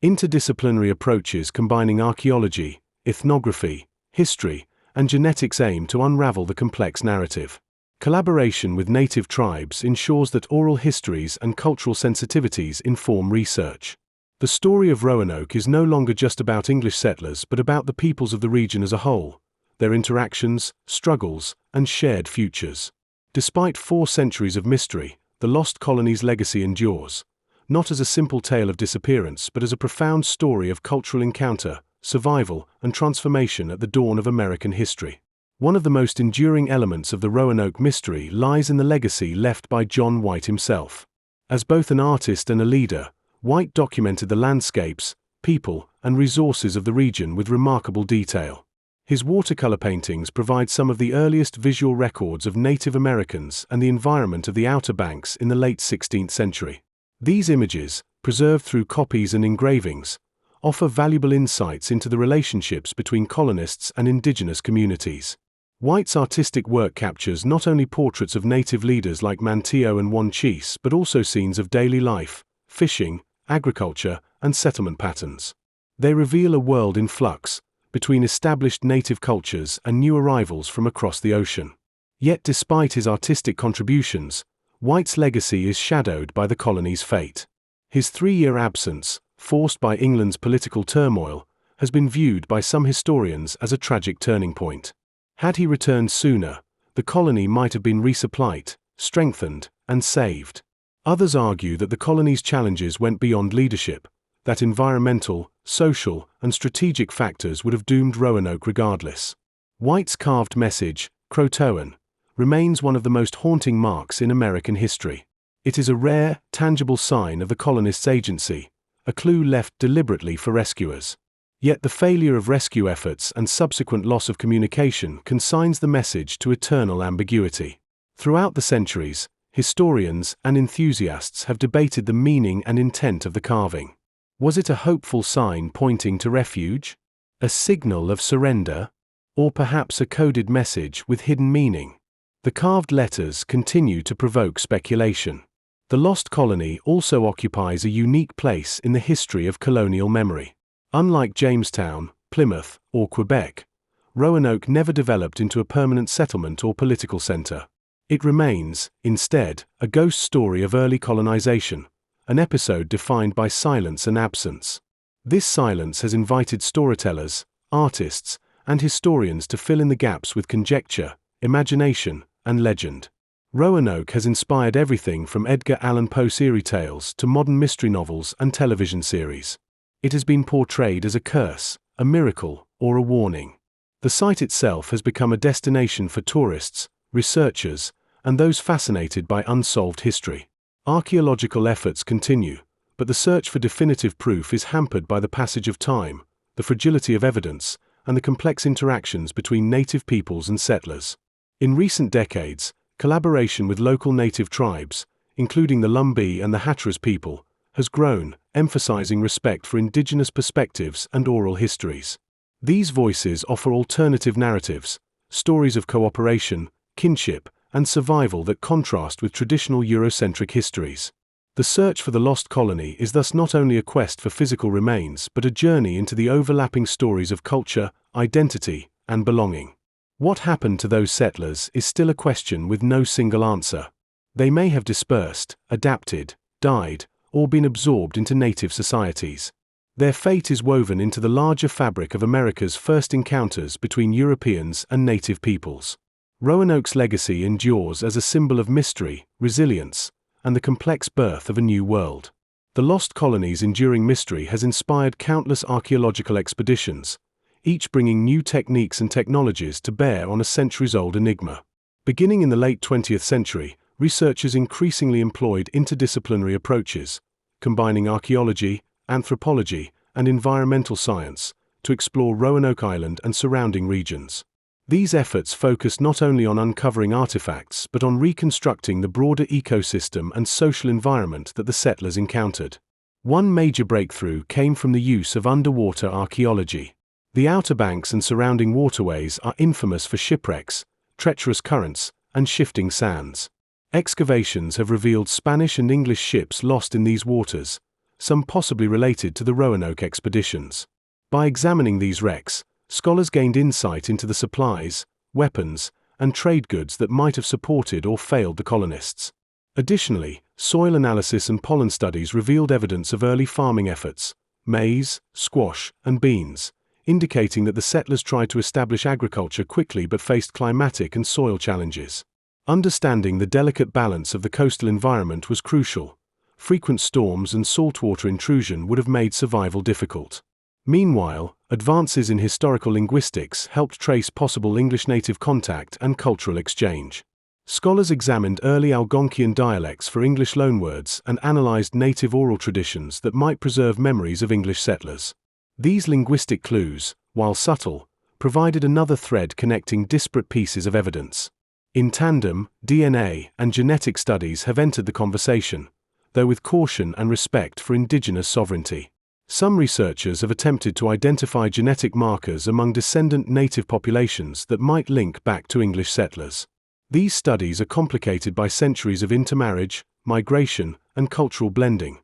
Interdisciplinary approaches combining archaeology, ethnography, history, and genetics aim to unravel the complex narrative. Collaboration with native tribes ensures that oral histories and cultural sensitivities inform research. The story of Roanoke is no longer just about English settlers but about the peoples of the region as a whole, their interactions, struggles, and shared futures. Despite 4 centuries of mystery, the Lost Colony's legacy endures, not as a simple tale of disappearance but as a profound story of cultural encounter, survival, and transformation at the dawn of American history. One of the most enduring elements of the Roanoke mystery lies in the legacy left by John White himself. As both an artist and a leader, White documented the landscapes, people, and resources of the region with remarkable detail. His watercolor paintings provide some of the earliest visual records of Native Americans and the environment of the Outer Banks in the late 16th century. These images, preserved through copies and engravings, offer valuable insights into the relationships between colonists and indigenous communities. White's artistic work captures not only portraits of native leaders like Manteo and Wanchese but also scenes of daily life, fishing, agriculture, and settlement patterns. They reveal a world in flux, between established native cultures and new arrivals from across the ocean. Yet despite his artistic contributions, White's legacy is shadowed by the colony's fate. His 3-year absence, forced by England's political turmoil, has been viewed by some historians as a tragic turning point. Had he returned sooner, the colony might have been resupplied, strengthened, and saved. Others argue that the colony's challenges went beyond leadership, that environmental, social, and strategic factors would have doomed Roanoke regardless. White's carved message, Croatoan, remains one of the most haunting marks in American history. It is a rare, tangible sign of the colonists' agency, a clue left deliberately for rescuers. Yet the failure of rescue efforts and subsequent loss of communication consigns the message to eternal ambiguity. Throughout the centuries, historians and enthusiasts have debated the meaning and intent of the carving. Was it a hopeful sign pointing to refuge? A signal of surrender? Or perhaps a coded message with hidden meaning? The carved letters continue to provoke speculation. The Lost Colony also occupies a unique place in the history of colonial memory. Unlike Jamestown, Plymouth, or Quebec, Roanoke never developed into a permanent settlement or political center. It remains, instead, a ghost story of early colonization, an episode defined by silence and absence. This silence has invited storytellers, artists, and historians to fill in the gaps with conjecture, imagination, and legend. Roanoke has inspired everything from Edgar Allan Poe's eerie tales to modern mystery novels and television series. It has been portrayed as a curse, a miracle, or a warning. The site itself has become a destination for tourists, researchers, and those fascinated by unsolved history. Archaeological efforts continue, but the search for definitive proof is hampered by the passage of time, the fragility of evidence, and the complex interactions between native peoples and settlers. In recent decades, collaboration with local native tribes, including the Lumbee and the Hatteras people, has grown, emphasizing respect for indigenous perspectives and oral histories. These voices offer alternative narratives, stories of cooperation, kinship, and survival that contrast with traditional Eurocentric histories. The search for the lost colony is thus not only a quest for physical remains but a journey into the overlapping stories of culture, identity, and belonging. What happened to those settlers is still a question with no single answer. They may have dispersed, adapted, died, or been absorbed into native societies. Their fate is woven into the larger fabric of America's first encounters between Europeans and native peoples. Roanoke's legacy endures as a symbol of mystery, resilience, and the complex birth of a new world. The lost colony's enduring mystery has inspired countless archaeological expeditions, each bringing new techniques and technologies to bear on a centuries-old enigma. Beginning in the late 20th century, researchers increasingly employed interdisciplinary approaches, combining archaeology, anthropology, and environmental science, to explore Roanoke Island and surrounding regions. These efforts focused not only on uncovering artifacts but on reconstructing the broader ecosystem and social environment that the settlers encountered. One major breakthrough came from the use of underwater archaeology. The Outer Banks and surrounding waterways are infamous for shipwrecks, treacherous currents, and shifting sands. Excavations have revealed Spanish and English ships lost in these waters, some possibly related to the Roanoke expeditions. By examining these wrecks, scholars gained insight into the supplies, weapons, and trade goods that might have supported or failed the colonists. Additionally, soil analysis and pollen studies revealed evidence of early farming efforts, maize, squash, and beans, indicating that the settlers tried to establish agriculture quickly but faced climatic and soil challenges. Understanding the delicate balance of the coastal environment was crucial. Frequent storms and saltwater intrusion would have made survival difficult. Meanwhile, advances in historical linguistics helped trace possible English native contact and cultural exchange. Scholars examined early Algonquian dialects for English loanwords and analyzed native oral traditions that might preserve memories of English settlers. These linguistic clues, while subtle, provided another thread connecting disparate pieces of evidence. In tandem, DNA and genetic studies have entered the conversation, though with caution and respect for indigenous sovereignty. Some researchers have attempted to identify genetic markers among descendant native populations that might link back to English settlers. These studies are complicated by centuries of intermarriage, migration, and cultural blending,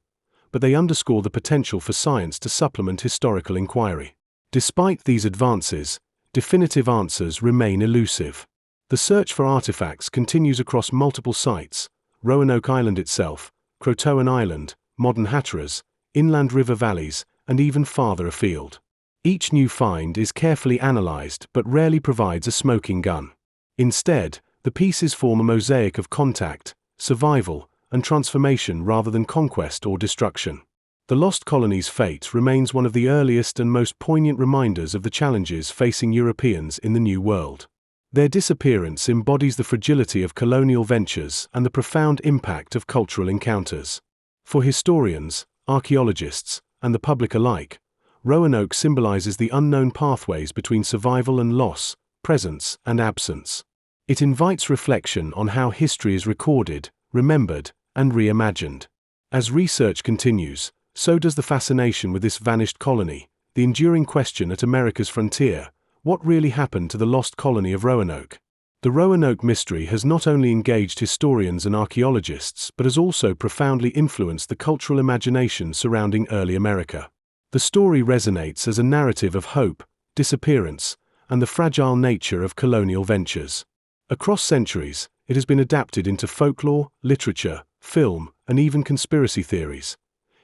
but they underscore the potential for science to supplement historical inquiry. Despite these advances, definitive answers remain elusive. The search for artifacts continues across multiple sites: Roanoke Island itself, Croatoan Island, modern Hatteras, inland river valleys, and even farther afield. Each new find is carefully analyzed but rarely provides a smoking gun. Instead, the pieces form a mosaic of contact, survival, and transformation rather than conquest or destruction. The lost colony's fate remains one of the earliest and most poignant reminders of the challenges facing Europeans in the New World. Their disappearance embodies the fragility of colonial ventures and the profound impact of cultural encounters. For historians, archaeologists, and the public alike, Roanoke symbolizes the unknown pathways between survival and loss, presence and absence. It invites reflection on how history is recorded, remembered, and reimagined. As research continues, so does the fascination with this vanished colony, the enduring question at America's frontier: what really happened to the lost colony of Roanoke? The Roanoke mystery has not only engaged historians and archaeologists but has also profoundly influenced the cultural imagination surrounding early America. The story resonates as a narrative of hope, disappearance, and the fragile nature of colonial ventures. Across centuries, it has been adapted into folklore, literature, film, and even conspiracy theories,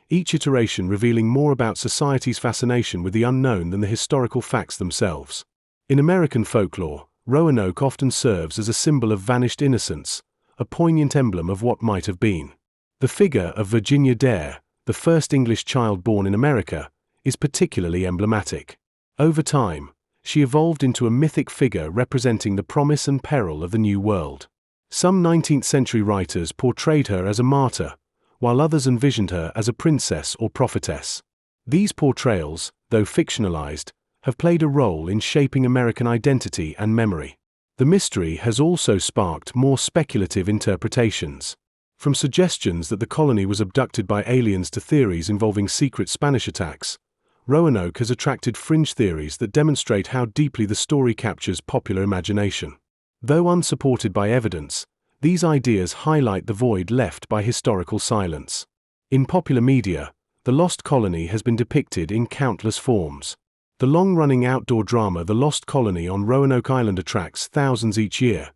each iteration revealing more about society's fascination with the unknown than the historical facts themselves. In American folklore, Roanoke often serves as a symbol of vanished innocence, a poignant emblem of what might have been. The figure of Virginia Dare, the first English child born in America, is particularly emblematic. Over time, she evolved into a mythic figure representing the promise and peril of the New World. Some 19th-century writers portrayed her as a martyr, while others envisioned her as a princess or prophetess. These portrayals, though fictionalized, have played a role in shaping American identity and memory. The mystery has also sparked more speculative interpretations. From suggestions that the colony was abducted by aliens to theories involving secret Spanish attacks, Roanoke has attracted fringe theories that demonstrate how deeply the story captures popular imagination. Though unsupported by evidence, these ideas highlight the void left by historical silence. In popular media, the Lost Colony has been depicted in countless forms. The long-running outdoor drama The Lost Colony on Roanoke Island attracts thousands each year,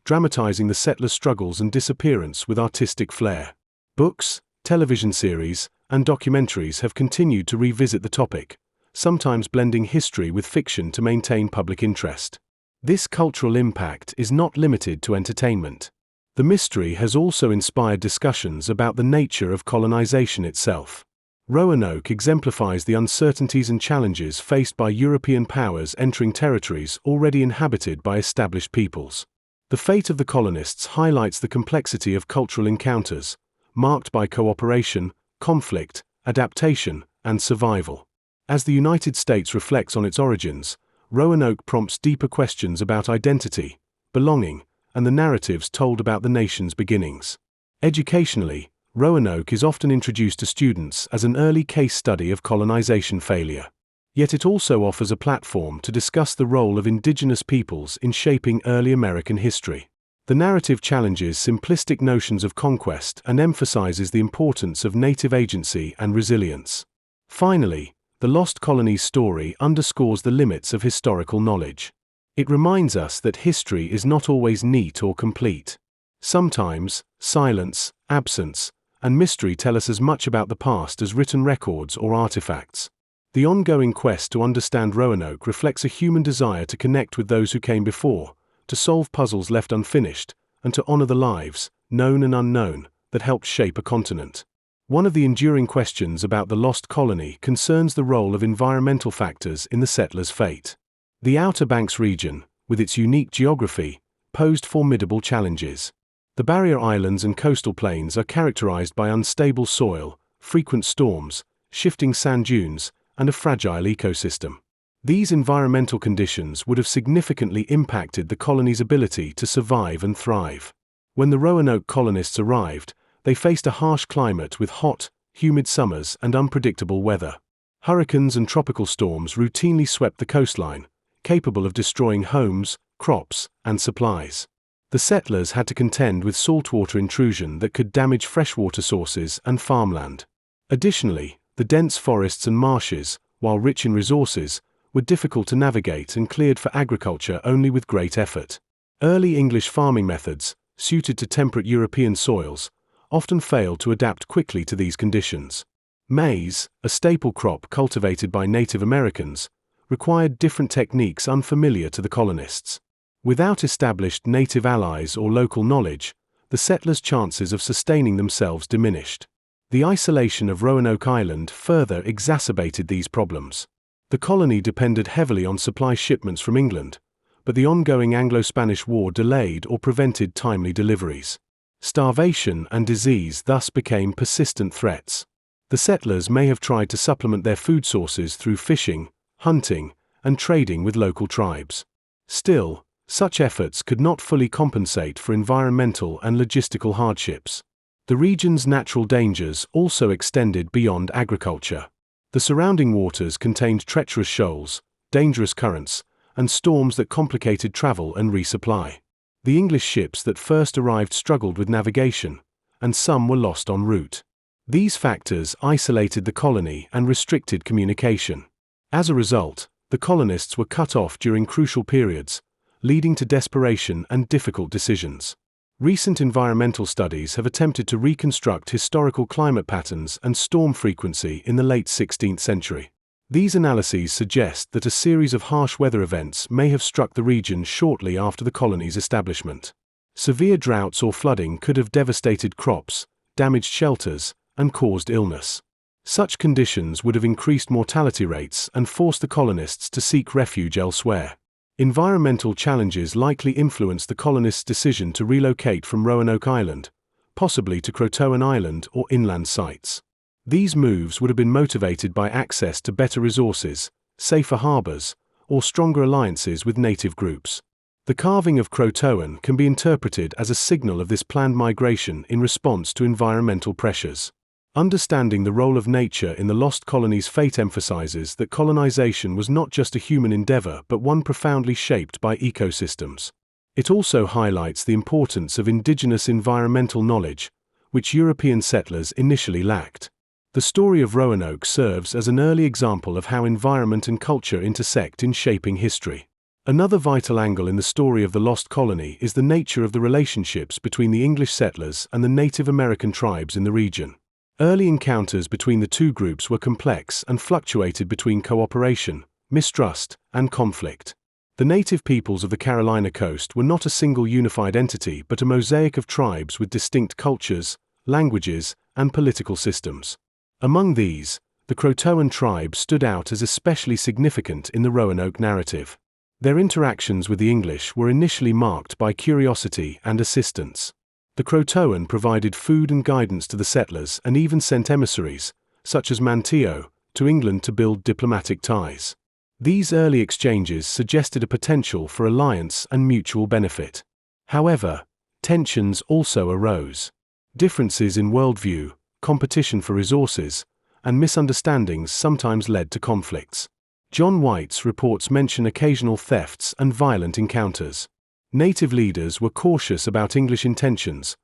dramatizing the settlers' struggles and disappearance with artistic flair. Books, television series, and documentaries have continued to revisit the topic, sometimes blending history with fiction to maintain public interest. This cultural impact is not limited to entertainment. The mystery has also inspired discussions about the nature of colonization itself. Roanoke exemplifies the uncertainties and challenges faced by European powers entering territories already inhabited by established peoples. The fate of the colonists highlights the complexity of cultural encounters, marked by cooperation, conflict, adaptation, and survival. As the United States reflects on its origins, Roanoke prompts deeper questions about identity, belonging, and the narratives told about the nation's beginnings. Educationally, Roanoke is often introduced to students as an early case study of colonization failure. Yet it also offers a platform to discuss the role of indigenous peoples in shaping early American history. The narrative challenges simplistic notions of conquest and emphasizes the importance of native agency and resilience. Finally, the Lost Colony's story underscores the limits of historical knowledge. It reminds us that history is not always neat or complete. Sometimes, silence, absence, and mystery tell us as much about the past as written records or artifacts. The ongoing quest to understand Roanoke reflects a human desire to connect with those who came before, to solve puzzles left unfinished, and to honor the lives, known and unknown, that helped shape a continent. One of the enduring questions about the Lost Colony concerns the role of environmental factors in the settlers' fate. The Outer Banks region, with its unique geography, posed formidable challenges. The barrier islands and coastal plains are characterized by unstable soil, frequent storms, shifting sand dunes, and a fragile ecosystem. These environmental conditions would have significantly impacted the colony's ability to survive and thrive. When the Roanoke colonists arrived, they faced a harsh climate with hot, humid summers and unpredictable weather. Hurricanes and tropical storms routinely swept the coastline, capable of destroying homes, crops, and supplies. The settlers had to contend with saltwater intrusion that could damage freshwater sources and farmland. Additionally, the dense forests and marshes, while rich in resources, were difficult to navigate and cleared for agriculture only with great effort. Early English farming methods, suited to temperate European soils, often failed to adapt quickly to these conditions. Maize, a staple crop cultivated by Native Americans, required different techniques unfamiliar to the colonists. Without established native allies or local knowledge, the settlers' chances of sustaining themselves diminished. The isolation of Roanoke Island further exacerbated these problems. The colony depended heavily on supply shipments from England, but the ongoing Anglo-Spanish War delayed or prevented timely deliveries. Starvation and disease thus became persistent threats. The settlers may have tried to supplement their food sources through fishing, hunting, and trading with local tribes. Still, such efforts could not fully compensate for environmental and logistical hardships. The region's natural dangers also extended beyond agriculture. The surrounding waters contained treacherous shoals, dangerous currents, and storms that complicated travel and resupply. The English ships that first arrived struggled with navigation, and some were lost en route. These factors isolated the colony and restricted communication. As a result, the colonists were cut off during crucial periods, leading to desperation and difficult decisions. Recent environmental studies have attempted to reconstruct historical climate patterns and storm frequency in the late 16th century. These analyses suggest that a series of harsh weather events may have struck the region shortly after the colony's establishment. Severe droughts or flooding could have devastated crops, damaged shelters, and caused illness. Such conditions would have increased mortality rates and forced the colonists to seek refuge elsewhere. Environmental challenges likely influenced the colonists' decision to relocate from Roanoke Island, possibly to Croatoan Island or inland sites. These moves would have been motivated by access to better resources, safer harbors, or stronger alliances with native groups. The carving of Croatoan can be interpreted as a signal of this planned migration in response to environmental pressures. Understanding the role of nature in the lost colony's fate emphasizes that colonization was not just a human endeavor but one profoundly shaped by ecosystems. It also highlights the importance of indigenous environmental knowledge, which European settlers initially lacked. The story of Roanoke serves as an early example of how environment and culture intersect in shaping history. Another vital angle in the story of the lost colony is the nature of the relationships between the English settlers and the Native American tribes in the region. Early encounters between the two groups were complex and fluctuated between cooperation, mistrust, and conflict. The native peoples of the Carolina coast were not a single unified entity but a mosaic of tribes with distinct cultures, languages, and political systems. Among these, the Croatoan tribe stood out as especially significant in the Roanoke narrative. Their interactions with the English were initially marked by curiosity and assistance. The Croatoan provided food and guidance to the settlers and even sent emissaries, such as Manteo, to England to build diplomatic ties. These early exchanges suggested a potential for alliance and mutual benefit. However, tensions also arose. Differences in worldview, competition for resources, and misunderstandings sometimes led to conflicts. John White's reports mention occasional thefts and violent encounters. Native leaders were cautious about English intentions,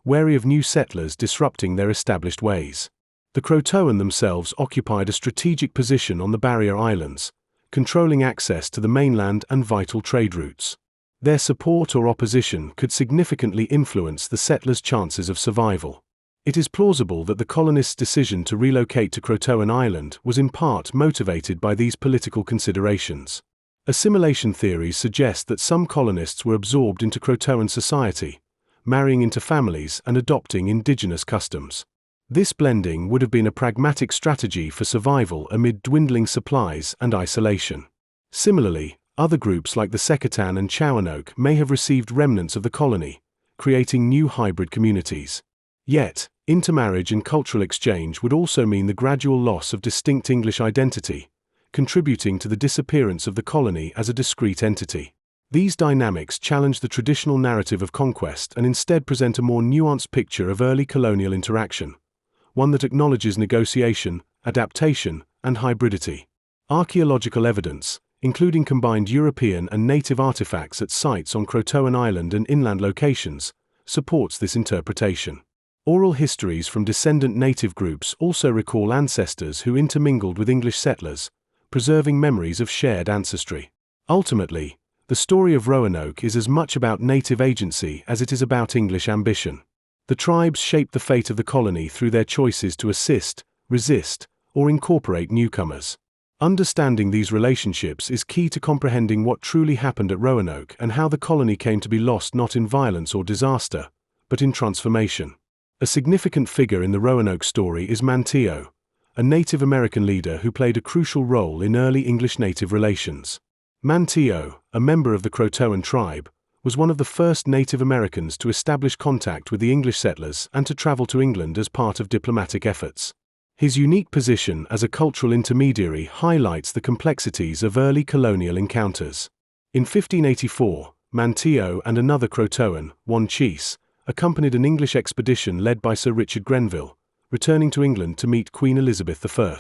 wary of new settlers disrupting their established ways. The Croatoan themselves occupied a strategic position on the barrier islands, controlling access to the mainland and vital trade routes. Their support or opposition could significantly influence the settlers' chances of survival. It is plausible that the colonists' decision to relocate to Croatoan Island was in part motivated by these political considerations. Assimilation theories suggest that some colonists were absorbed into Croatoan society, marrying into families and adopting indigenous customs. This blending would have been a pragmatic strategy for survival amid dwindling supplies and isolation. Similarly, other groups like the Secatan and Roanoke may have received remnants of the colony, creating new hybrid communities. Yet, intermarriage and cultural exchange would also mean the gradual loss of distinct English identity, contributing to the disappearance of the colony as a discrete entity. These dynamics challenge the traditional narrative of conquest and instead present a more nuanced picture of early colonial interaction, one that acknowledges negotiation, adaptation, and hybridity. Archaeological evidence, including combined European and native artifacts at sites on Croatoan Island and inland locations, supports this interpretation. Oral histories from descendant native groups also recall ancestors who intermingled with English settlers, preserving memories of shared ancestry. Ultimately, the story of Roanoke is as much about native agency as it is about English ambition. The tribes shaped the fate of the colony through their choices to assist, resist, or incorporate newcomers. Understanding these relationships is key to comprehending what truly happened at Roanoke and how the colony came to be lost not in violence or disaster, but in transformation. A significant figure in the Roanoke story is Manteo, a Native American leader who played a crucial role in early English-native relations. Manteo, a member of the Croatoan tribe, was one of the first Native Americans to establish contact with the English settlers and to travel to England as part of diplomatic efforts. His unique position as a cultural intermediary highlights the complexities of early colonial encounters. In 1584, Manteo and another Croatoan, Wanchese, accompanied an English expedition led by Sir Richard Grenville, returning to England to meet Queen Elizabeth I.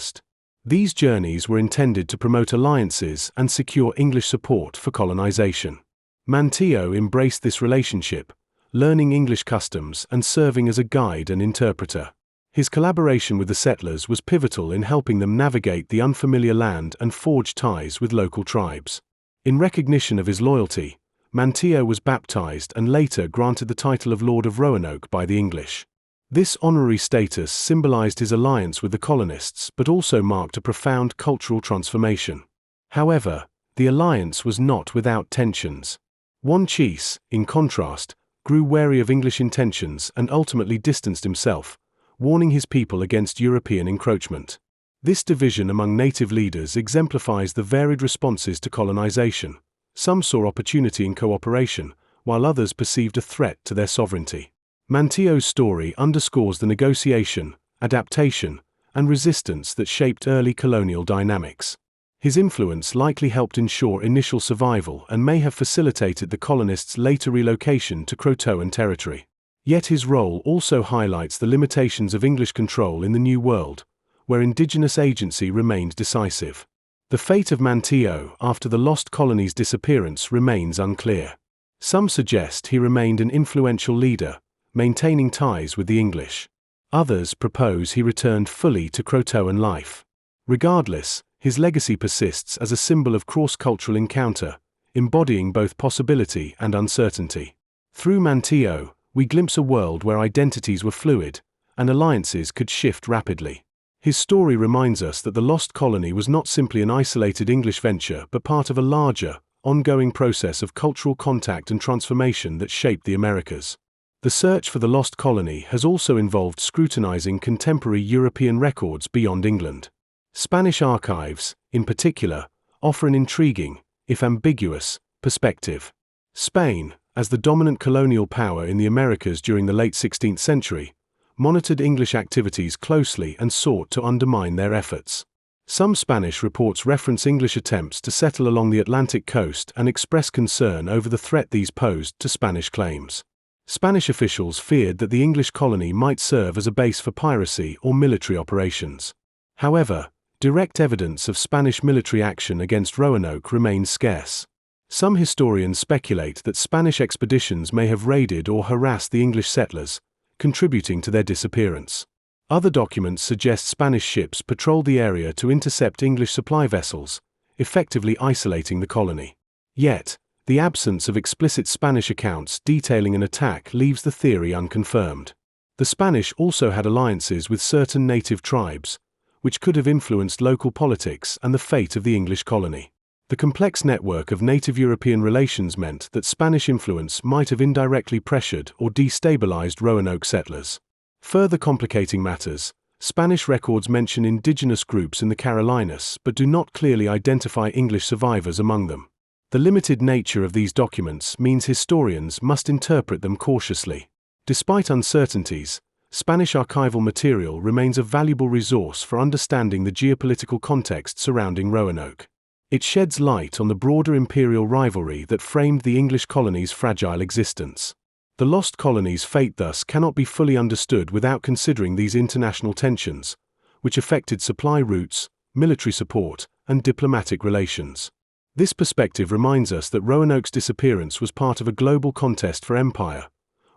These journeys were intended to promote alliances and secure English support for colonization. Manteo embraced this relationship, learning English customs and serving as a guide and interpreter. His collaboration with the settlers was pivotal in helping them navigate the unfamiliar land and forge ties with local tribes. In recognition of his loyalty, Manteo was baptized and later granted the title of Lord of Roanoke by the English. This honorary status symbolized his alliance with the colonists but also marked a profound cultural transformation. However, the alliance was not without tensions. Wanchese, in contrast, grew wary of English intentions and ultimately distanced himself, warning his people against European encroachment. This division among native leaders exemplifies the varied responses to colonization. Some saw opportunity in cooperation, while others perceived a threat to their sovereignty. Manteo's story underscores the negotiation, adaptation, and resistance that shaped early colonial dynamics. His influence likely helped ensure initial survival and may have facilitated the colonists' later relocation to Croatoan territory. Yet his role also highlights the limitations of English control in the New World, where indigenous agency remained decisive. The fate of Manteo after the lost colony's disappearance remains unclear. Some suggest he remained an influential leader, maintaining ties with the English. Others propose he returned fully to Croatoan life. Regardless, his legacy persists as a symbol of cross-cultural encounter, embodying both possibility and uncertainty. Through Manteo, we glimpse a world where identities were fluid, and alliances could shift rapidly. His story reminds us that the lost colony was not simply an isolated English venture but part of a larger, ongoing process of cultural contact and transformation that shaped the Americas. The search for the lost colony has also involved scrutinizing contemporary European records beyond England. Spanish archives, in particular, offer an intriguing, if ambiguous, perspective. Spain, as the dominant colonial power in the Americas during the late 16th century, monitored English activities closely and sought to undermine their efforts. Some Spanish reports reference English attempts to settle along the Atlantic coast and express concern over the threat these posed to Spanish claims. Spanish officials feared that the English colony might serve as a base for piracy or military operations. However, direct evidence of Spanish military action against Roanoke remains scarce. Some historians speculate that Spanish expeditions may have raided or harassed the English settlers, contributing to their disappearance. Other documents suggest Spanish ships patrolled the area to intercept English supply vessels, effectively isolating the colony. Yet, the absence of explicit Spanish accounts detailing an attack leaves the theory unconfirmed. The Spanish also had alliances with certain native tribes, which could have influenced local politics and the fate of the English colony. The complex network of native European relations meant that Spanish influence might have indirectly pressured or destabilized Roanoke settlers. Further complicating matters, Spanish records mention indigenous groups in the Carolinas but do not clearly identify English survivors among them. The limited nature of these documents means historians must interpret them cautiously. Despite uncertainties, Spanish archival material remains a valuable resource for understanding the geopolitical context surrounding Roanoke. It sheds light on the broader imperial rivalry that framed the English colony's fragile existence. The lost colony's fate thus cannot be fully understood without considering these international tensions, which affected supply routes, military support, and diplomatic relations. This perspective reminds us that Roanoke's disappearance was part of a global contest for empire,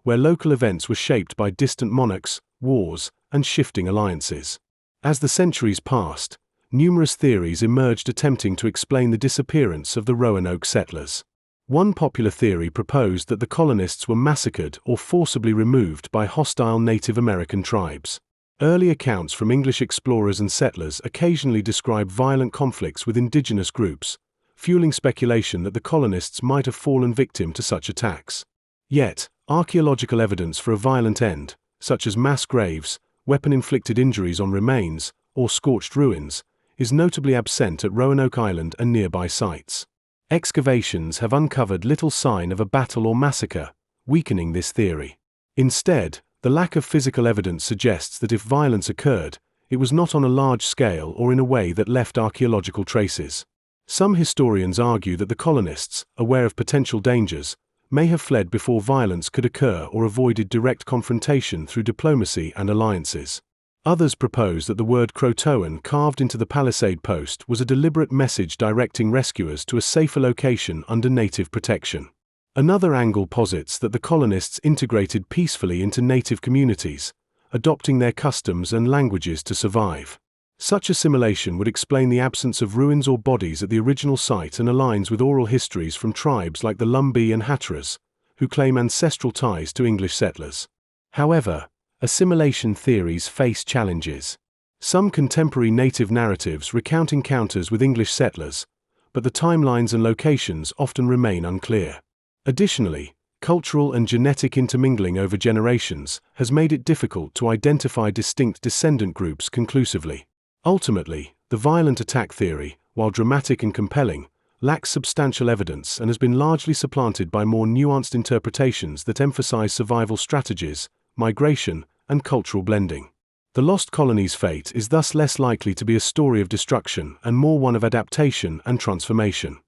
where local events were shaped by distant monarchs, wars, and shifting alliances. As the centuries passed, numerous theories emerged attempting to explain the disappearance of the Roanoke settlers. One popular theory proposed that the colonists were massacred or forcibly removed by hostile Native American tribes. Early accounts from English explorers and settlers occasionally describe violent conflicts with indigenous groups, fueling speculation that the colonists might have fallen victim to such attacks. Yet, archaeological evidence for a violent end, such as mass graves, weapon-inflicted injuries on remains, or scorched ruins, is notably absent at Roanoke Island and nearby sites. Excavations have uncovered little sign of a battle or massacre, weakening this theory. Instead, the lack of physical evidence suggests that if violence occurred, it was not on a large scale or in a way that left archaeological traces. Some historians argue that the colonists, aware of potential dangers, may have fled before violence could occur or avoided direct confrontation through diplomacy and alliances. Others propose that the word Croatoan carved into the palisade post was a deliberate message directing rescuers to a safer location under native protection. Another angle posits that the colonists integrated peacefully into native communities, adopting their customs and languages to survive. Such assimilation would explain the absence of ruins or bodies at the original site and aligns with oral histories from tribes like the Lumbee and Hatteras, who claim ancestral ties to English settlers. However, assimilation theories face challenges. Some contemporary native narratives recount encounters with English settlers, but the timelines and locations often remain unclear. Additionally, cultural and genetic intermingling over generations has made it difficult to identify distinct descendant groups conclusively. Ultimately, the violent attack theory, while dramatic and compelling, lacks substantial evidence and has been largely supplanted by more nuanced interpretations that emphasize survival strategies, migration, and cultural blending. The lost colony's fate is thus less likely to be a story of destruction and more one of adaptation and transformation.